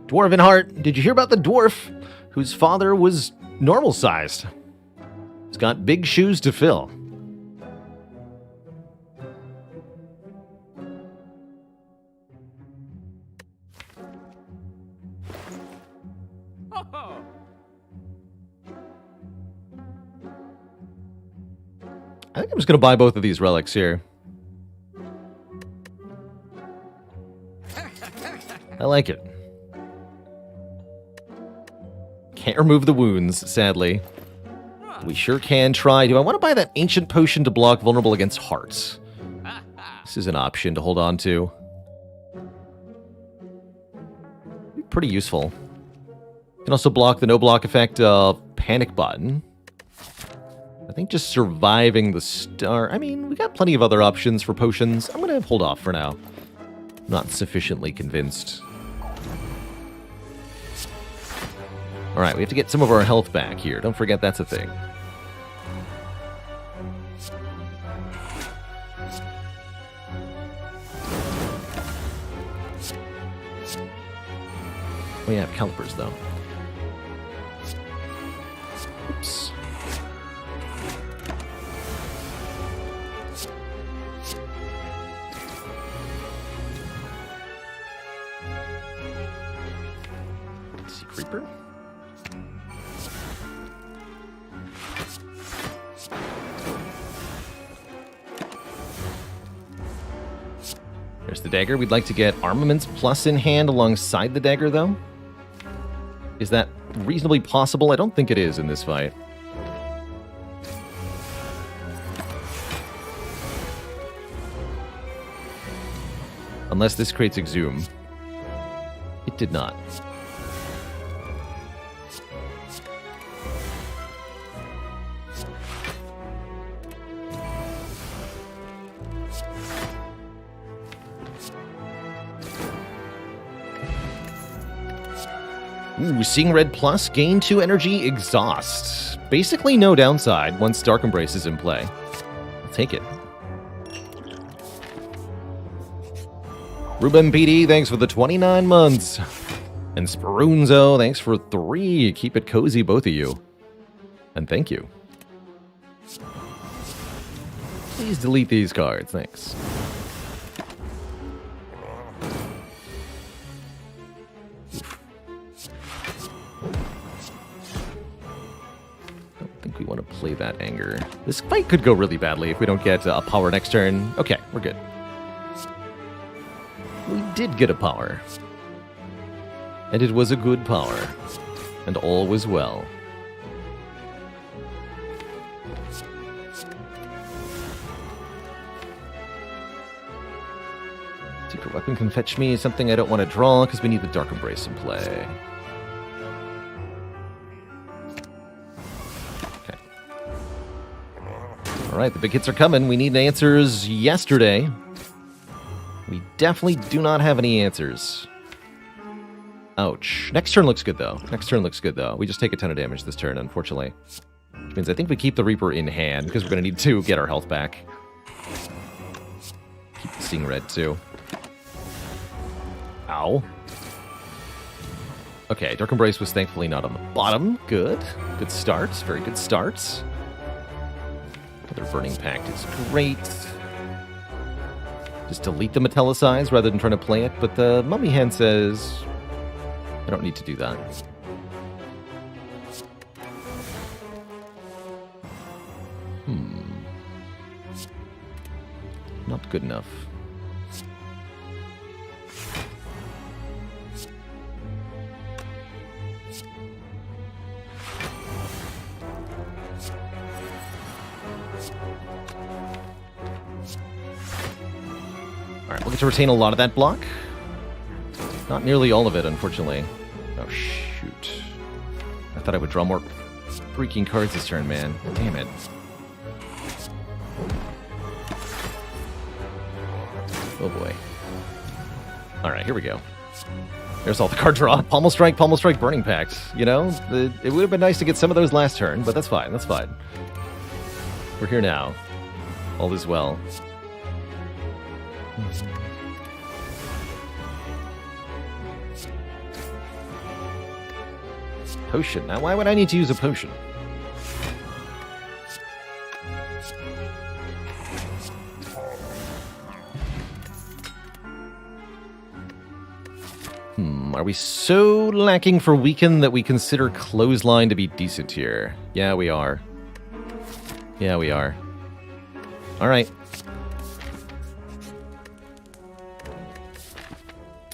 Dwarven Heart, did you hear about the dwarf whose father was normal-sized? He's got big shoes to fill. I think I'm just going to buy both of these relics here. I like it. Can't remove the wounds, sadly. We sure can try. Do I want to buy that Ancient Potion to block vulnerable against hearts? This is an option to hold on to. Pretty useful. Can also block the no-block effect of Panic Button. I think just surviving the star... I mean, we got plenty of other options for potions. I'm going to hold off for now. Not sufficiently convinced. Alright, we have to get some of our health back here. Don't forget that's a thing. We have calipers, though. Oops. Let's see, Creeper. There's the dagger. We'd like to get Armaments Plus in hand alongside the dagger, though. Is that reasonably possible? I don't think it is in this fight. Unless this creates Exhume. It did not. Ooh, Seeing Red Plus, gain 2 energy, exhaust. Basically no downside once Dark Embrace is in play. I'll take it. Ruben PD, thanks for the 29 months. And Sprunzo, thanks for 3. Keep it cozy, both of you. And thank you. Please delete these cards, thanks. Don't think we want to play that anger. This fight could go really badly if we don't get a power next turn. Okay, we're good. We did get a power. And it was a good power. And all was well. Secret Weapon can fetch me something I don't want to draw because we need the Dark Embrace in play. Okay. Alright, the big hits are coming. We need answers yesterday. We definitely do not have any answers. Ouch. Next turn looks good, though. We just take a ton of damage this turn, unfortunately. Which means I think we keep the Reaper in hand, because we're going to need to get our health back. Keep the Seeing Red, too. Ow. Okay, Dark Embrace was thankfully not on the bottom. Good. Good starts. Very good starts. Another Burning Pact is great. Just delete the Metallicize rather than trying to play it, but the Mummy Hand says I don't need to do that. Not good enough. Alright, we'll get to retain a lot of that block. Not nearly all of it, unfortunately. Oh, shoot. I thought I would draw more freaking cards this turn, man. Damn it. Oh, boy. Alright, here we go. There's all the card draw. Pommel Strike, Burning Pact. You know, it would have been nice to get some of those last turn, but that's fine, that's fine. We're here now. All is well. Potion. Now, why would I need to use a potion? Are we so lacking for Weaken that we consider Clothesline to be decent here? Yeah, we are. Yeah, we are. Alright.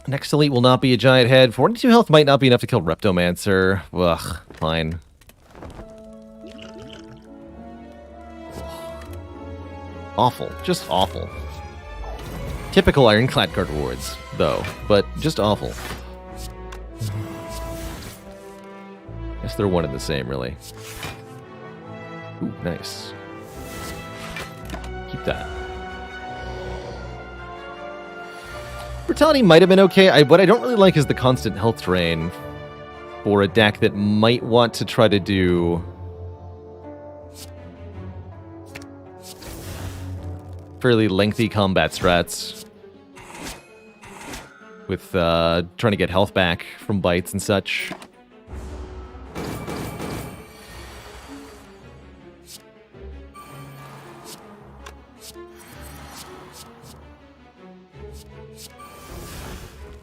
Next elite will not be a giant head. 42 health might not be enough to kill Reptomancer. Ugh, fine. Awful. Just awful. Typical Ironclad card rewards, though, but just awful. Guess they're one and the same, really. Ooh, nice. Keep that. Brutality might have been okay. What I don't really like is the constant health drain for a deck that might want to try to do fairly lengthy combat strats with trying to get health back from bites and such.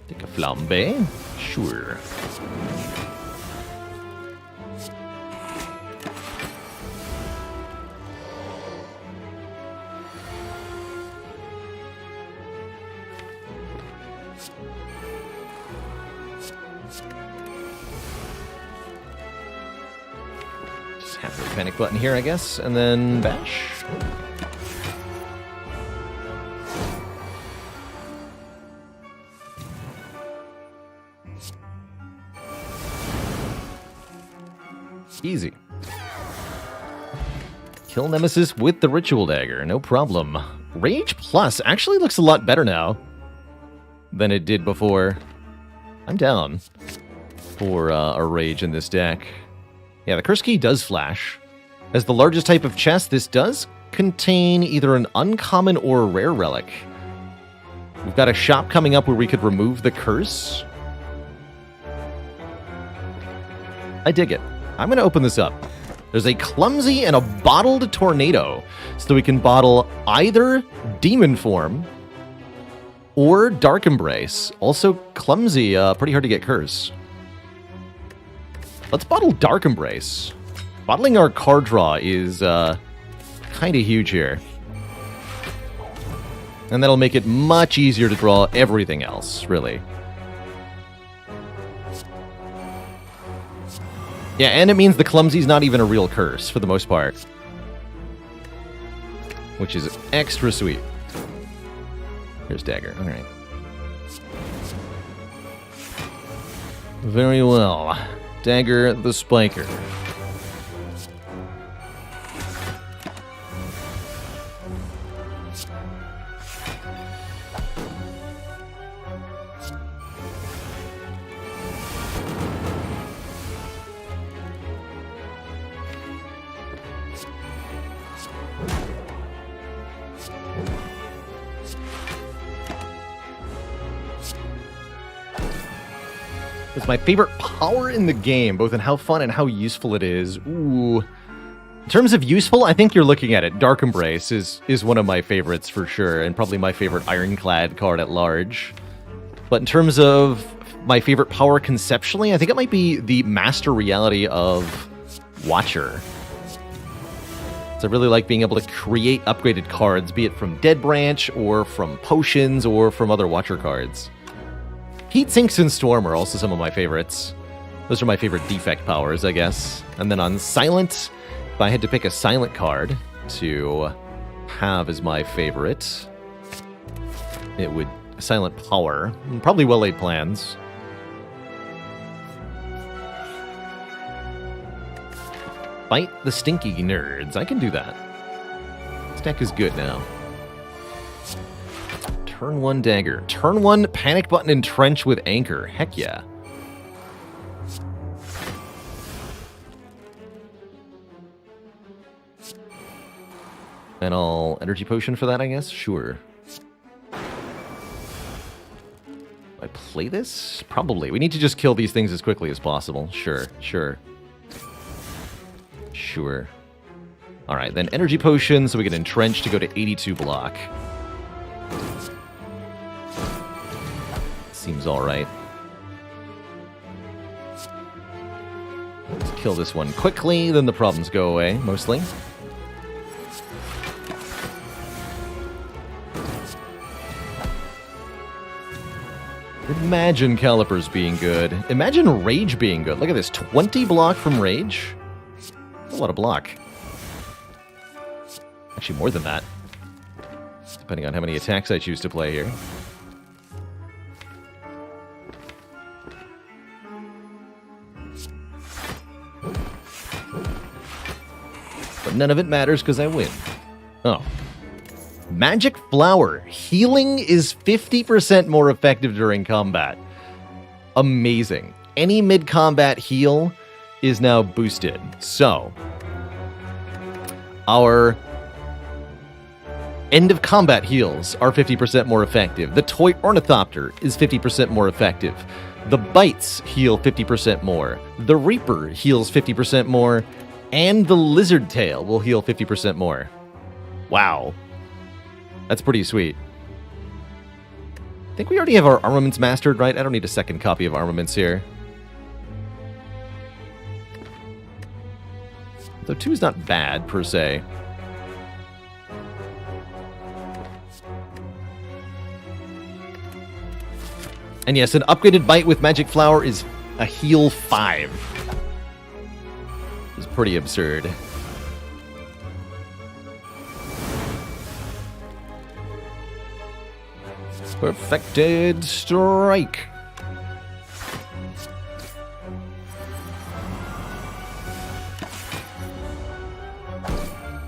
Take a flambe? Sure. Just have the panic button here, I guess, and then bash. Easy. Kill Nemesis with the Ritual Dagger, no problem. Rage Plus actually looks a lot better now than it did before. I'm down. for a rage in this deck. Yeah, the Curse Key does flash. As the largest type of chest, this does contain either an uncommon or a rare relic. We've got a shop coming up where we could remove the curse. I dig it. I'm going to open this up. There's a Clumsy and a Bottled Tornado. So we can bottle either Demon Form or Dark Embrace. Also, Clumsy, pretty hard to get curse. Let's bottle Dark Embrace. Bottling our card draw is kind of huge here. And that'll make it much easier to draw everything else, really. Yeah, and it means the Clumsy's not even a real curse, for the most part. Which is extra sweet. Here's Dagger, alright. Very well. Dagger the Spiker. It's my favorite power in the game, both in how fun and how useful it is. Ooh. In terms of useful, I think you're looking at it. Dark Embrace is one of my favorites for sure, and probably my favorite Ironclad card at large. But in terms of my favorite power conceptually, I think it might be the Master Reality of Watcher. So I really like being able to create upgraded cards, be it from Dead Branch, or from potions, or from other Watcher cards. Heat Sinks and Storm are also some of my favorites. Those are my favorite defect powers, I guess. And then on Silent, if I had to pick a Silent card to have as my favorite, it would Silent Power. Probably Well-Laid Plans. Fight the Stinky Nerds. I can do that. This deck is good now. Turn 1 Dagger. Turn 1 Panic Button Entrench with Anchor. Heck yeah. And I'll Energy Potion for that, I guess? Sure. Do I play this? Probably. We need to just kill these things as quickly as possible. Sure, sure. Sure. Alright, then Energy Potion so we can Entrench to go to 82 block. Seems alright. Let's kill this one quickly, then the problems go away, mostly. Imagine Calipers being good. Imagine Rage being good. Look at this, 20 block from Rage. That's a lot of block. Actually, more than that. Depending on how many attacks I choose to play here. But none of it matters because I win. Oh. Magic Flower. Healing is 50% more effective during combat. Amazing. Any mid-combat heal is now boosted. So, our end of combat heals are 50% more effective. The Toy Ornithopter is 50% more effective. The Bites heal 50% more. The Reaper heals 50% more. And the Lizard Tail will heal 50% more. Wow. That's pretty sweet. I think we already have our armaments mastered, right? I don't need a second copy of armaments here. Though 2 is not bad, per se. And yes, an upgraded Bite with Magic Flower is a heal 5. It's pretty absurd. Perfected Strike.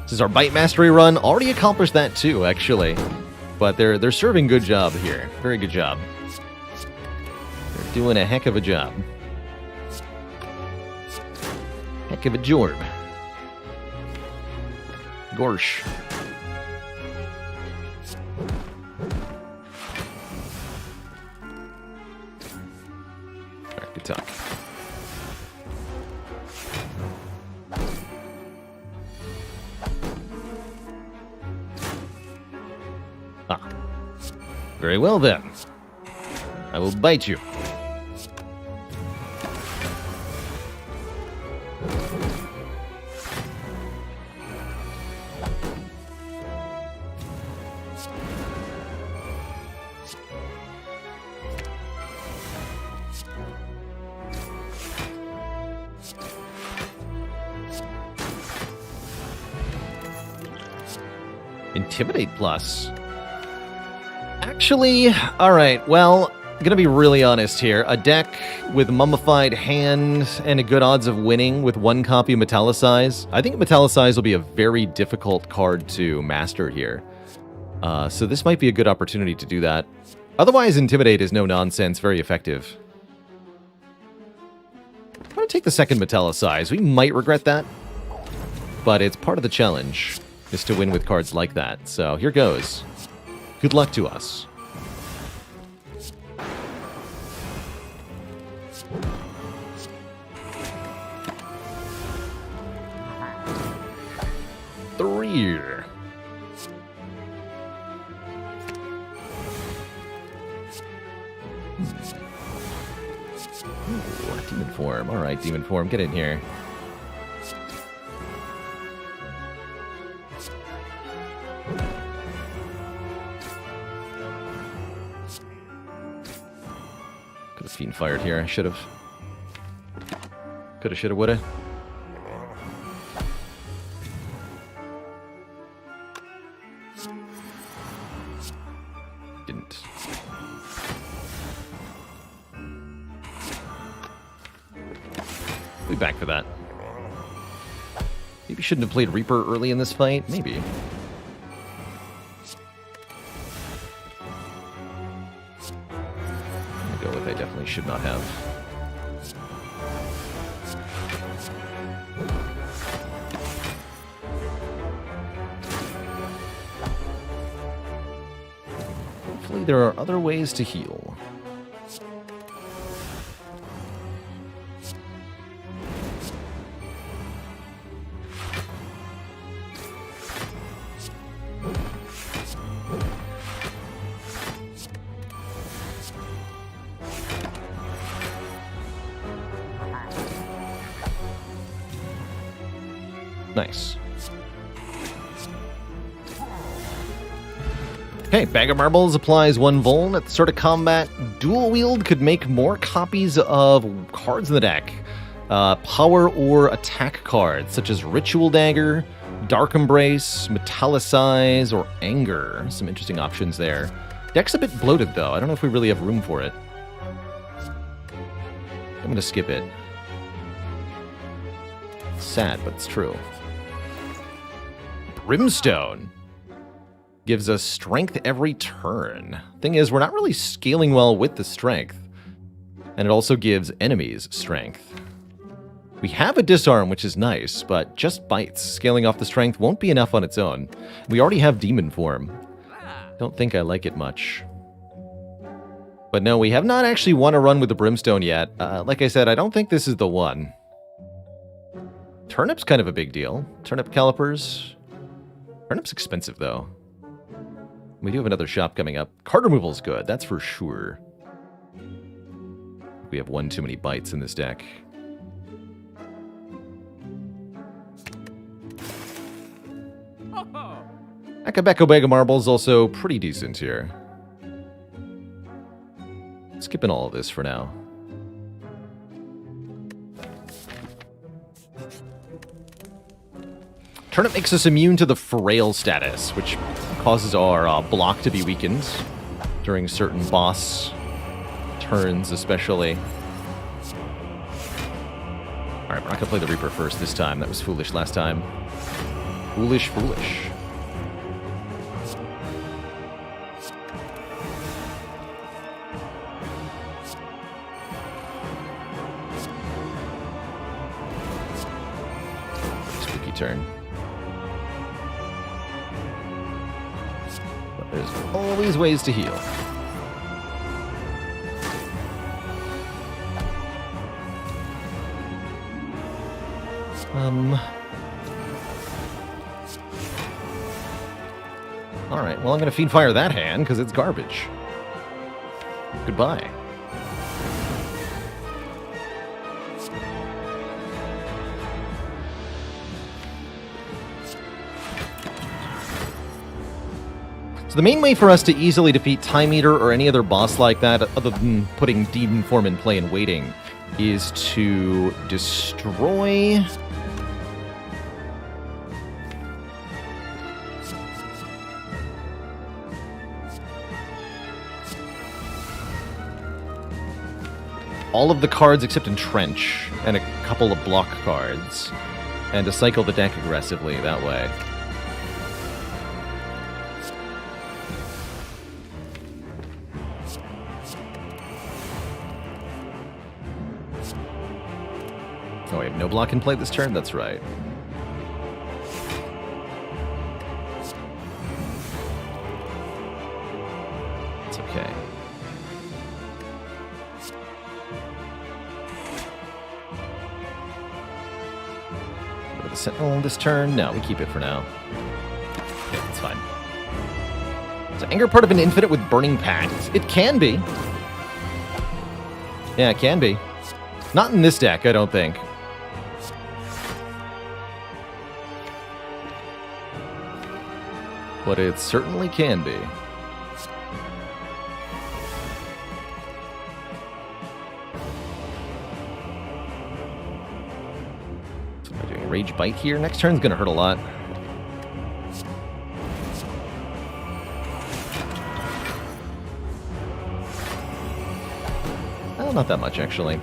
This is our Bite Mastery run. Already accomplished that too, actually. But they're serving good job here. Very good job. They're doing a heck of a job. Heck of a Jorb. Gorsh. Alright, good talk. Ah. Very well then. I will bite you. Intimidate plus. Actually, alright, well, I'm gonna be really honest here. A deck with Mummified Hand and a good odds of winning with one copy of Metallicize. I think Metallicize will be a very difficult card to master here. So this might be a good opportunity to do that. Otherwise, Intimidate is no nonsense, very effective. I'm gonna take the second Metallicize. We might regret that, but it's part of the challenge, is to win with cards like that. So here goes. Good luck to us. Three. Ooh, Demon Form. All right, Demon Form, get in here. Could have Fiend Fired here. I should have. Coulda, shoulda, woulda. Didn't. We'll be back for that. Maybe shouldn't have played Reaper early in this fight. Maybe. I'll go with I definitely should not have. Hopefully there are other ways to heal. Nice. Okay, Bag of Marbles applies 1 Vuln at the start of combat. Dual Wield could make more copies of cards in the deck. Power or attack cards, such as Ritual Dagger, Dark Embrace, Metallicize, or Anger. Some interesting options there. Deck's a bit bloated, though. I don't know if we really have room for it. I'm going to skip it. Sad, but it's true. Brimstone gives us strength every turn. Thing is, we're not really scaling well with the strength. And it also gives enemies strength. We have a disarm, which is nice, but just bites. Scaling off the strength won't be enough on its own. We already have Demon Form. Don't think I like it much. But no, we have not actually won a run with the Brimstone yet. Like I said, I don't think this is the one. Turnip's kind of a big deal. Turnip calipers. Turnip's expensive, though. We do have another shop coming up. Card removal's good, that's for sure. We have one too many bites in this deck. Akabeko Bag of Marbles also pretty decent here. Skipping all of this for now. Turnip makes us immune to the Frail status, which causes our block to be weakened during certain boss turns, especially. Alright, we're not gonna play the Reaper first this time. That was foolish last time. Foolish, foolish. turn. But there's always ways to heal. Alright, well I'm gonna feed fire that hand, because it's garbage. Goodbye. So the main way for us to easily defeat Time Eater or any other boss like that, other than putting Demon Form in play and waiting, is to destroy... all of the cards except Entrench, and a couple of block cards, and to cycle the deck aggressively that way. Oh, we have no block in play this turn? That's right. It's okay. Go to Sentinel this turn? No, we keep it for now. Okay, that's fine. Is Anger part of an infinite with Burning Pact? It can be. Yeah, it can be. Not in this deck, I don't think. But it certainly can be. So I'm doing a Rage Bite here. Next turn's going to hurt a lot. Oh, not that much, actually.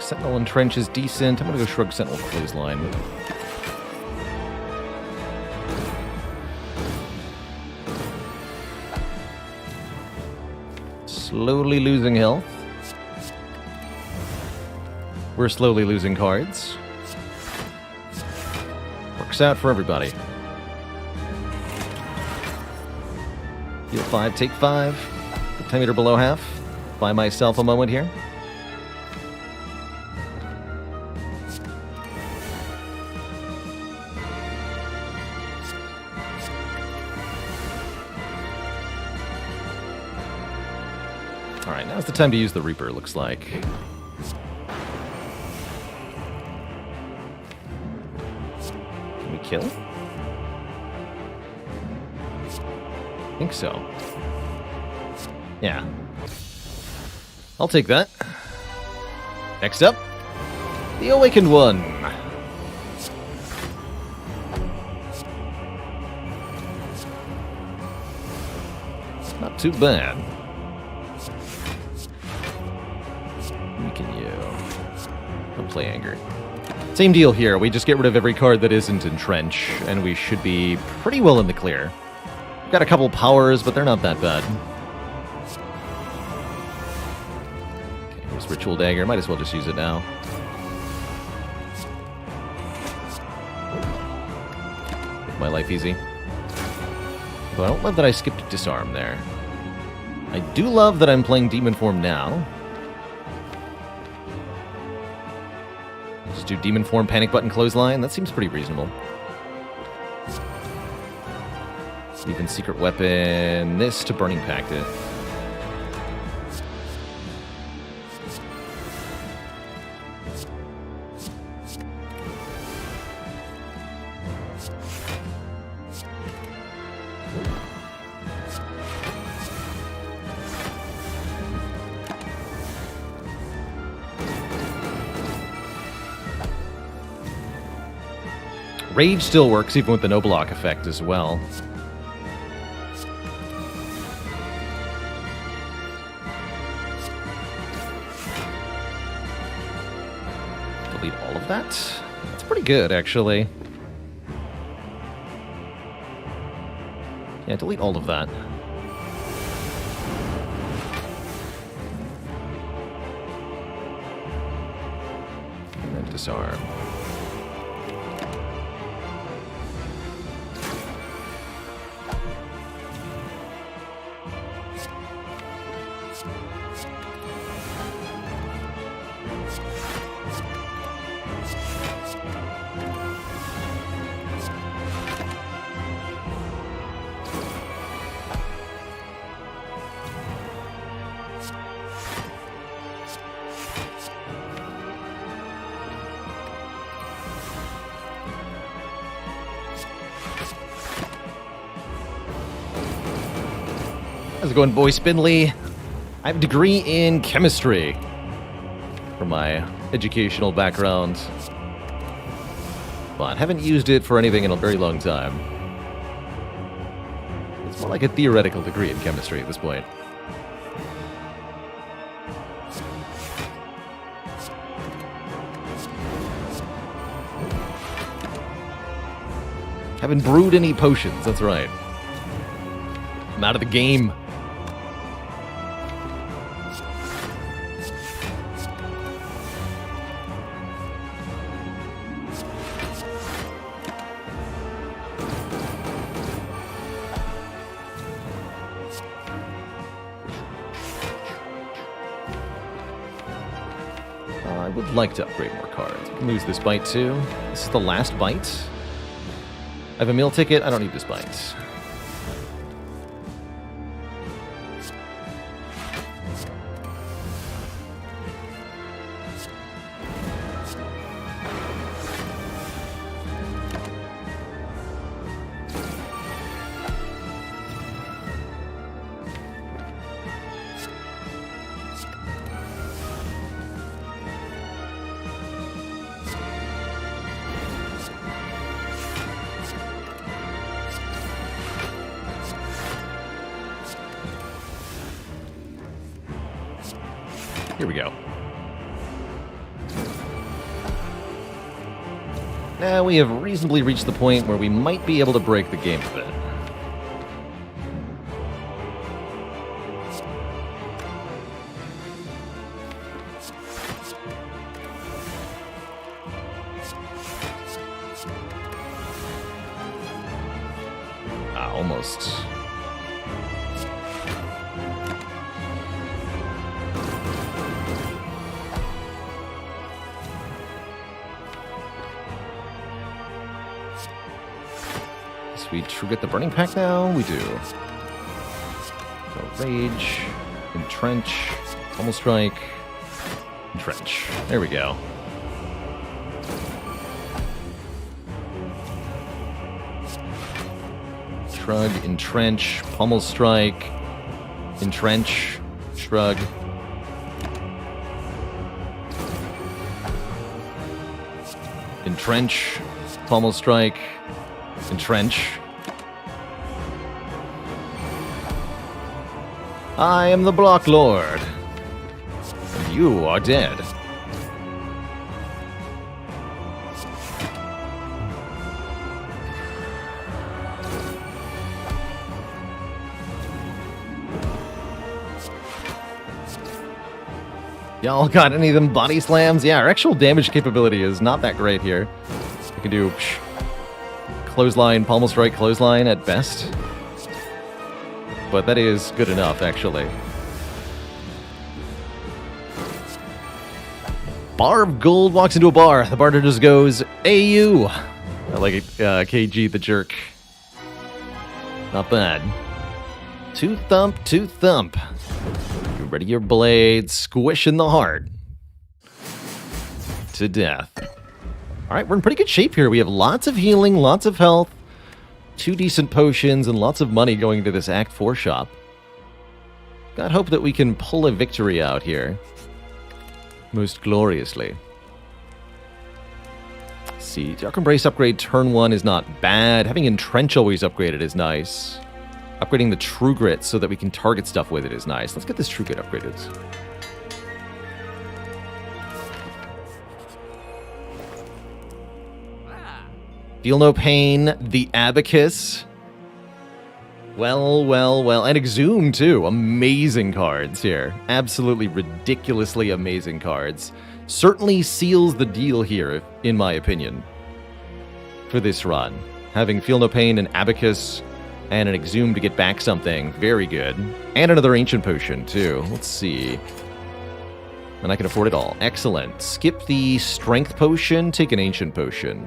Sentinel Entrench is decent. I'm going to go Shrug Sentinel Clothesline. Slowly losing health. We're slowly losing cards. Works out for everybody. Heal 5, take 5. The Time Eater below half. Buy myself a moment here. Alright, now's the time to use the Reaper, looks like. Can we kill? I think so. Yeah. I'll take that. Next up, the Awakened One. Not too bad. Don't play Anger. Same deal here. We just get rid of every card that isn't Entrench, and we should be pretty well in the clear. We've got a couple powers, but they're not that bad. Okay, here's Ritual Dagger. Might as well just use it now. Make my life easy. But I don't love that I skipped Disarm there. I do love that I'm playing Demon Form now. Just do Demon Form, Panic Button, Clothesline. That seems pretty reasonable. Even Secret Weapon, this to Burning Pact it. Rage still works even with the no block effect as well. Delete all of that. That's pretty good, actually. Yeah, delete all of that. And then disarm. How's it going, boy Spindly? I have a degree in chemistry for my educational background, but haven't used it for anything in a very long time. It's more like a theoretical degree in chemistry at this point. Haven't brewed any potions, that's right. I'm out of the game. I would like to upgrade more cards. I can use this bite too. This is the last bite. I have a meal ticket. I don't need this bite. Here we go. Now we have reasonably reached the point where we might be able to break the game a bit. Almost. We get the Burning Pact now? We do. So Rage, Entrench, Pommel Strike, Entrench. There we go. Shrug, Entrench, Pommel Strike, Entrench, Shrug. Entrench, Pommel Strike, Entrench. I am the Block Lord, and you are dead. Y'all got any of them body slams? Yeah, our actual damage capability is not that great here. We can do clothesline, Pommel Strike, clothesline at best. But that is good enough, actually. Bar of Gold walks into a bar. The bartender just goes, AU. I like it, KG the jerk. Not bad. Two thump, two thump. You ready your blade, squishing the heart to death. All right, we're in pretty good shape here. We have lots of healing, lots of health, 2 decent potions, and lots of money going into this Act 4 shop. Got hope that we can pull a victory out here. Most gloriously. see. Dark Embrace upgrade turn 1 is not bad. Having Entrench always upgraded is nice. Upgrading the True Grit so that we can target stuff with it is nice. Let's get this True Grit upgraded. Feel No Pain, the Abacus. Well, well, well. And Exhume, too. Amazing cards here. Absolutely ridiculously amazing cards. Certainly seals the deal here, in my opinion, for this run. Having Feel No Pain, an Abacus, and an Exhume to get back something. Very good. And another Ancient Potion, too. Let's see. And I can afford it all. Excellent. Skip the Strength Potion, take an Ancient Potion,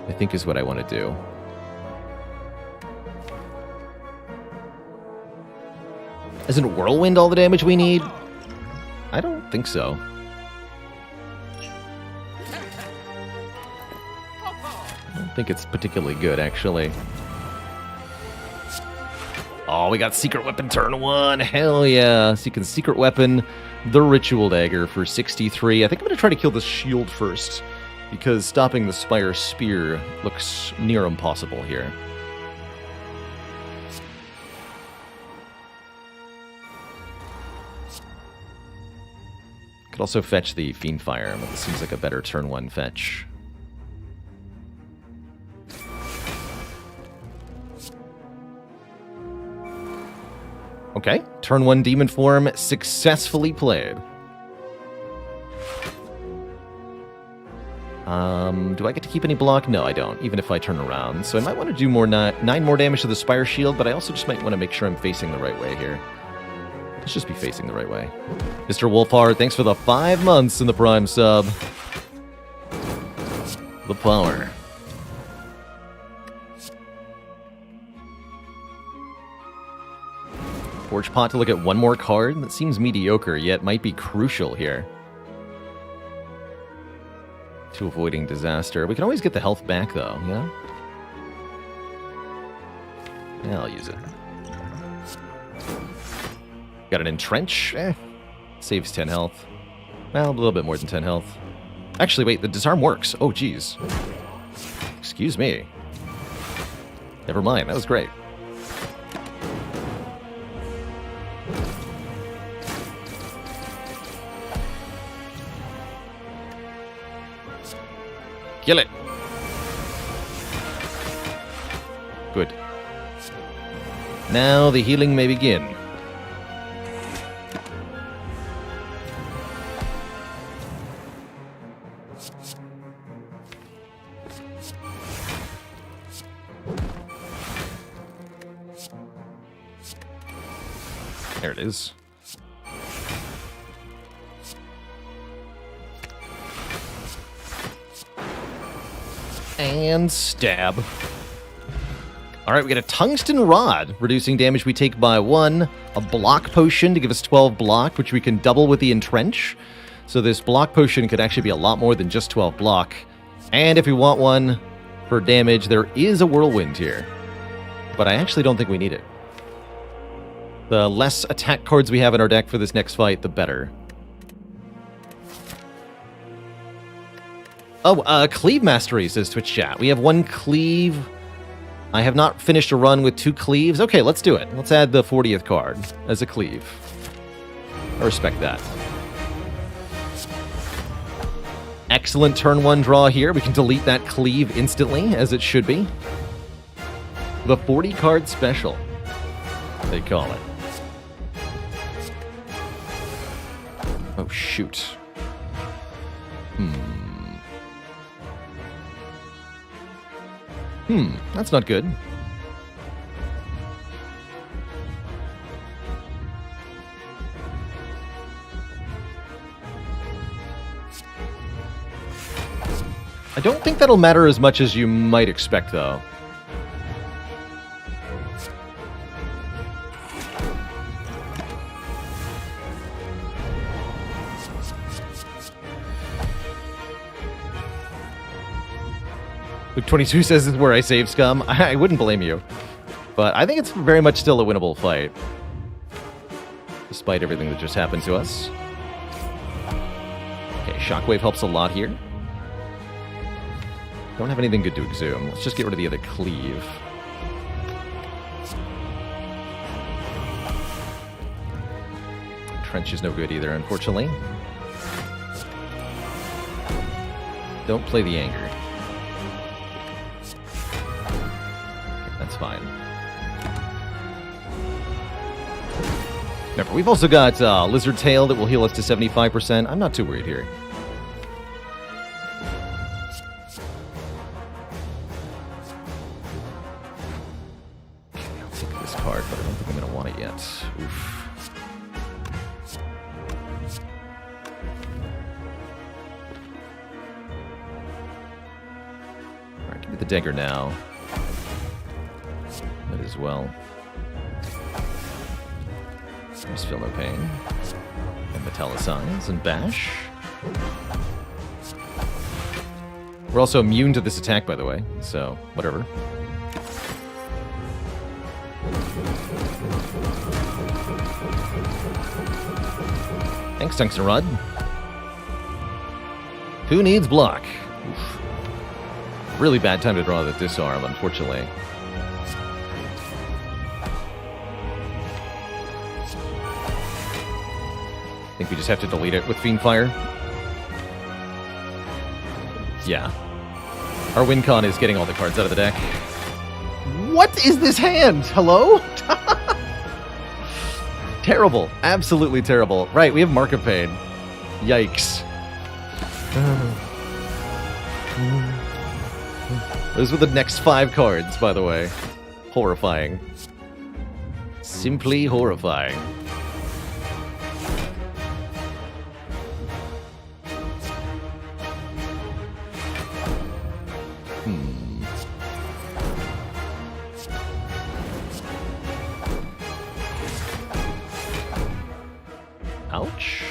I think is what I want to do. Isn't Whirlwind all the damage we need? I don't think so. I don't think it's particularly good, actually. Oh, we got Secret Weapon turn 1. Hell yeah. So you can Secret Weapon the Ritual Dagger for 63. I think I'm going to try to kill the shield first, because stopping the Spire Spear looks near impossible here. Could also fetch the Fiendfire, but this seems like a better turn 1 fetch. Okay, turn 1 Demon Form successfully played. Do I get to keep any block? No, I don't, even if I turn around. So I might want to do more 9 more damage to the Spire Shield, but I also just might want to make sure I'm facing the right way here. Let's just be facing the right way. Mr. Wolfhard, thanks for the 5 months in the Prime sub. The power. Forge Pot to look at one more card? That seems mediocre, yet might be crucial here. To avoiding disaster. We can always get the health back, though, yeah? Yeah, I'll use it. Got an Entrench. Saves 10 health. Well, a little bit more than 10 health. Actually, wait, the disarm works. Oh, geez. Excuse me. Never mind, that was great. Kill it. Good. Now the healing may begin. There it is. And stab. Alright, we get a Tungsten Rod, reducing damage we take by 1. A Block Potion to give us 12 block, which we can double with the Entrench. So this Block Potion could actually be a lot more than just 12 block. And if we want one for damage, there is a Whirlwind here. But I actually don't think we need it. The less attack cards we have in our deck for this next fight, the better. Oh, Cleave Mastery, says Twitch chat. We have 1 Cleave. I have not finished a run with 2 Cleaves. Okay, let's do it. Let's add the 40th card as a Cleave. I respect that. Excellent turn 1 draw here. We can delete that Cleave instantly, as it should be. The 40-card special, they call it. Oh, shoot. That's not good. I don't think that'll matter as much as you might expect, though. Luke 22 says this is where I save scum. I wouldn't blame you. But I think it's very much still a winnable fight. Despite everything that just happened to us. Okay, Shockwave helps a lot here. Don't have anything good to exhume. Let's just get rid of the other Cleave. Trench is no good either, unfortunately. Don't play the anger. Okay, that's fine. Remember, we've also got Lizard Tail that will heal us to 75%. I'm not too worried here. Okay, I'll take this card, but I don't think I'm going to want it yet. Oof. Alright, give me the dagger now. Might as well. Just feel no pain. And Metallicize and Bash. We're also immune to this attack, by the way, so whatever. Thanks, Tungsten Rod. Who needs block? Oof. Really bad time to draw the disarm, unfortunately. I think we just have to delete it with Fiendfire. Yeah. Our win con is getting all the cards out of the deck. What is this hand? Hello? Terrible. Absolutely terrible. Right, we have Mark of Pain. Yikes. Those were the next 5 cards, by the way. Horrifying. Simply horrifying. Ouch.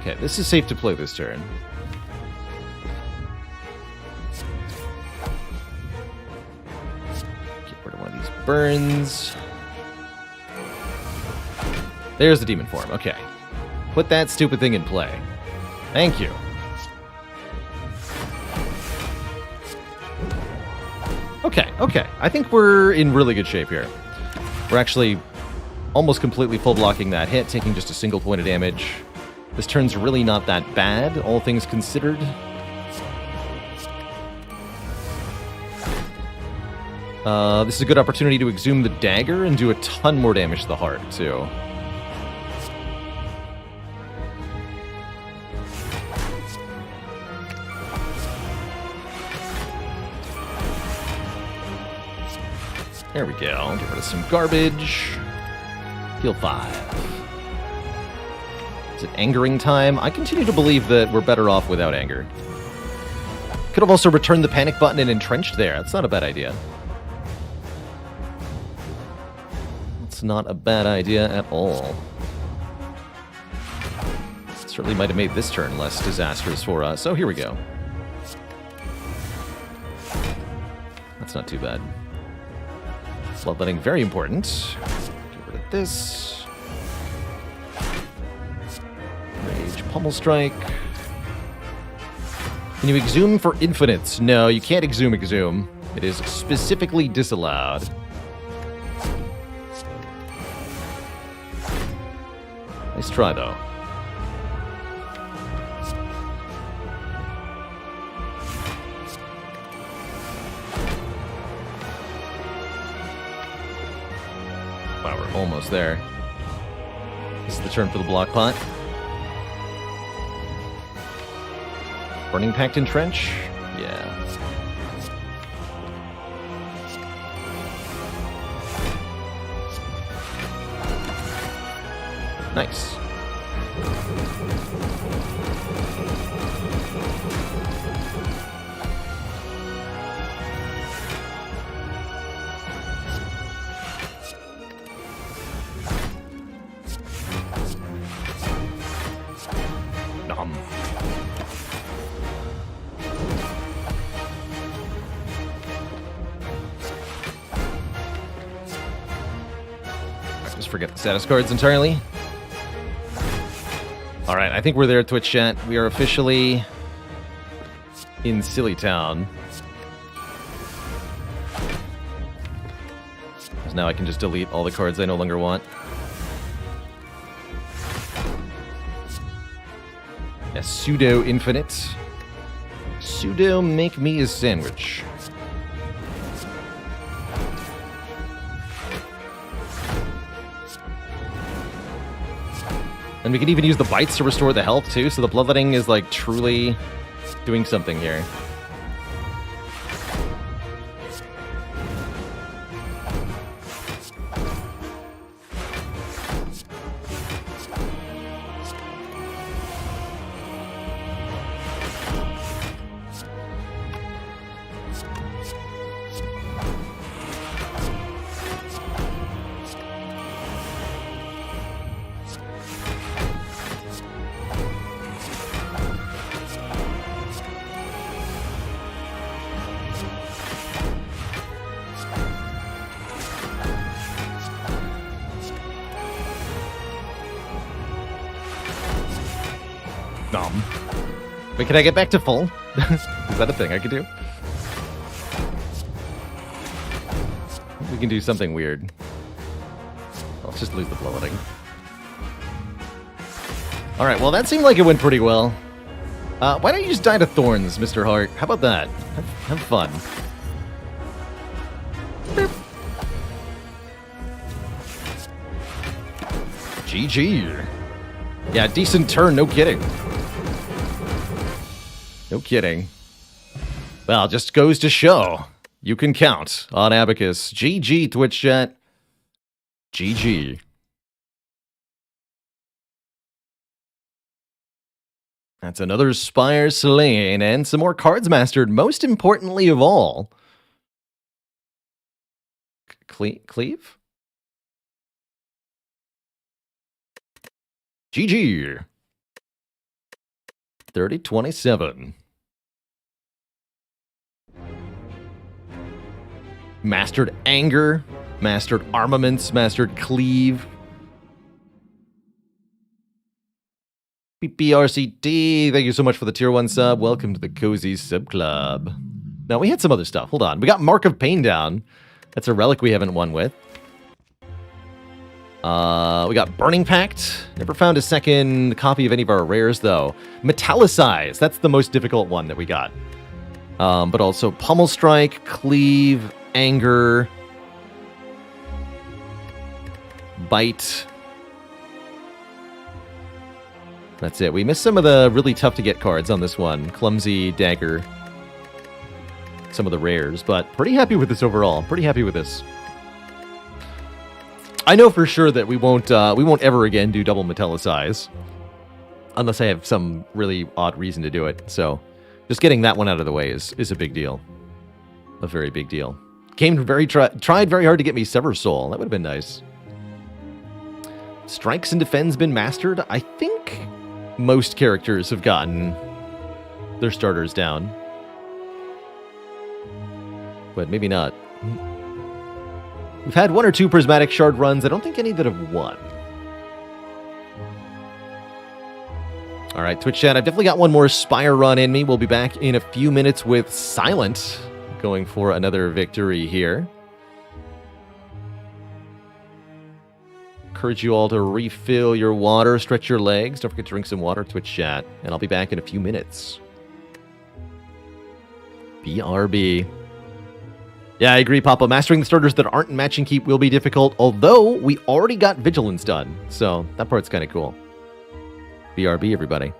Okay, this is safe to play this turn. Get rid of one of these burns. There's the demon form. Okay. Put that stupid thing in play. Thank you. Okay. I think we're in really good shape here. We're actually almost completely full blocking that hit, taking just a single point of damage. This turn's really not that bad, all things considered. This is a good opportunity to exhume the dagger and do a ton more damage to the heart, too. There we go. Get rid of some garbage. Heal 5. Is it angering time? I continue to believe that we're better off without anger. Could have also returned the panic button and entrenched there. That's not a bad idea. It's not a bad idea at all. Certainly might have made this turn less disastrous for us. So here we go. That's not too bad. Bloodletting, very important. Get rid of this. Rage, Pommel Strike. Can you exhume for infinites? No, you can't exhume. It is specifically disallowed. Nice try, though. Wow, we're almost there. This is the turn for the block pot. Burning Pact and Trench? Yeah. Nice. Nom. Just forget the status cards entirely. Alright, I think we're there, Twitch chat. We are officially in Silly Town. So now I can just delete all the cards I no longer want. A pseudo infinite. Pseudo make me a sandwich. And we can even use the bites to restore the health too, so the bloodletting is like truly doing something here. Wait, can I get back to full? Is that a thing I could do? We can do something weird. Let's just lose the bloodletting. Alright, well that seemed like it went pretty well. Why don't you just die to thorns, Mr. Hart? How about that? Have fun. Boop. GG. Yeah, decent turn, no kidding. No kidding. Well, just goes to show. You can count on Abacus. GG, Twitch chat. GG. That's another Spire slain and some more cards mastered, most importantly of all. Cleave? GG. 30-27. Mastered Anger, mastered Armaments, mastered Cleave. PPRCT, thank you so much for the tier 1 sub. Welcome to the Cozy Sub Club. Now, we had some other stuff. Hold on. We got Mark of Pain down. That's a relic we haven't won with. We got Burning Pact. Never found a second copy of any of our rares, though. Metallicize. That's the most difficult one that we got. But also Pommel Strike, Cleave, Anger, Bite. That's it. We missed some of the really tough to get cards on this one. Clumsy, Dagger, some of the rares, but pretty happy with this overall. Pretty happy with this. I know for sure that we won't ever again do double Metallicize, unless I have some really odd reason to do it. So, just getting that one out of the way is a big deal, a very big deal. Tried very hard to get me Sever Soul. That would have been nice. Strikes and Defends been mastered. I think most characters have gotten their starters down, but maybe not. We've had 1 or 2 Prismatic Shard runs. I don't think any that have won. All right, Twitch chat, I've definitely got one more Spire run in me. We'll be back in a few minutes with Silent, going for another victory here. Encourage you all to refill your water, stretch your legs. Don't forget to drink some water, Twitch chat. And I'll be back in a few minutes. BRB. Yeah, I agree, Papa. Mastering the starters that aren't in Matching Keep will be difficult, although we already got Vigilance done. So that part's kind of cool. BRB, everybody.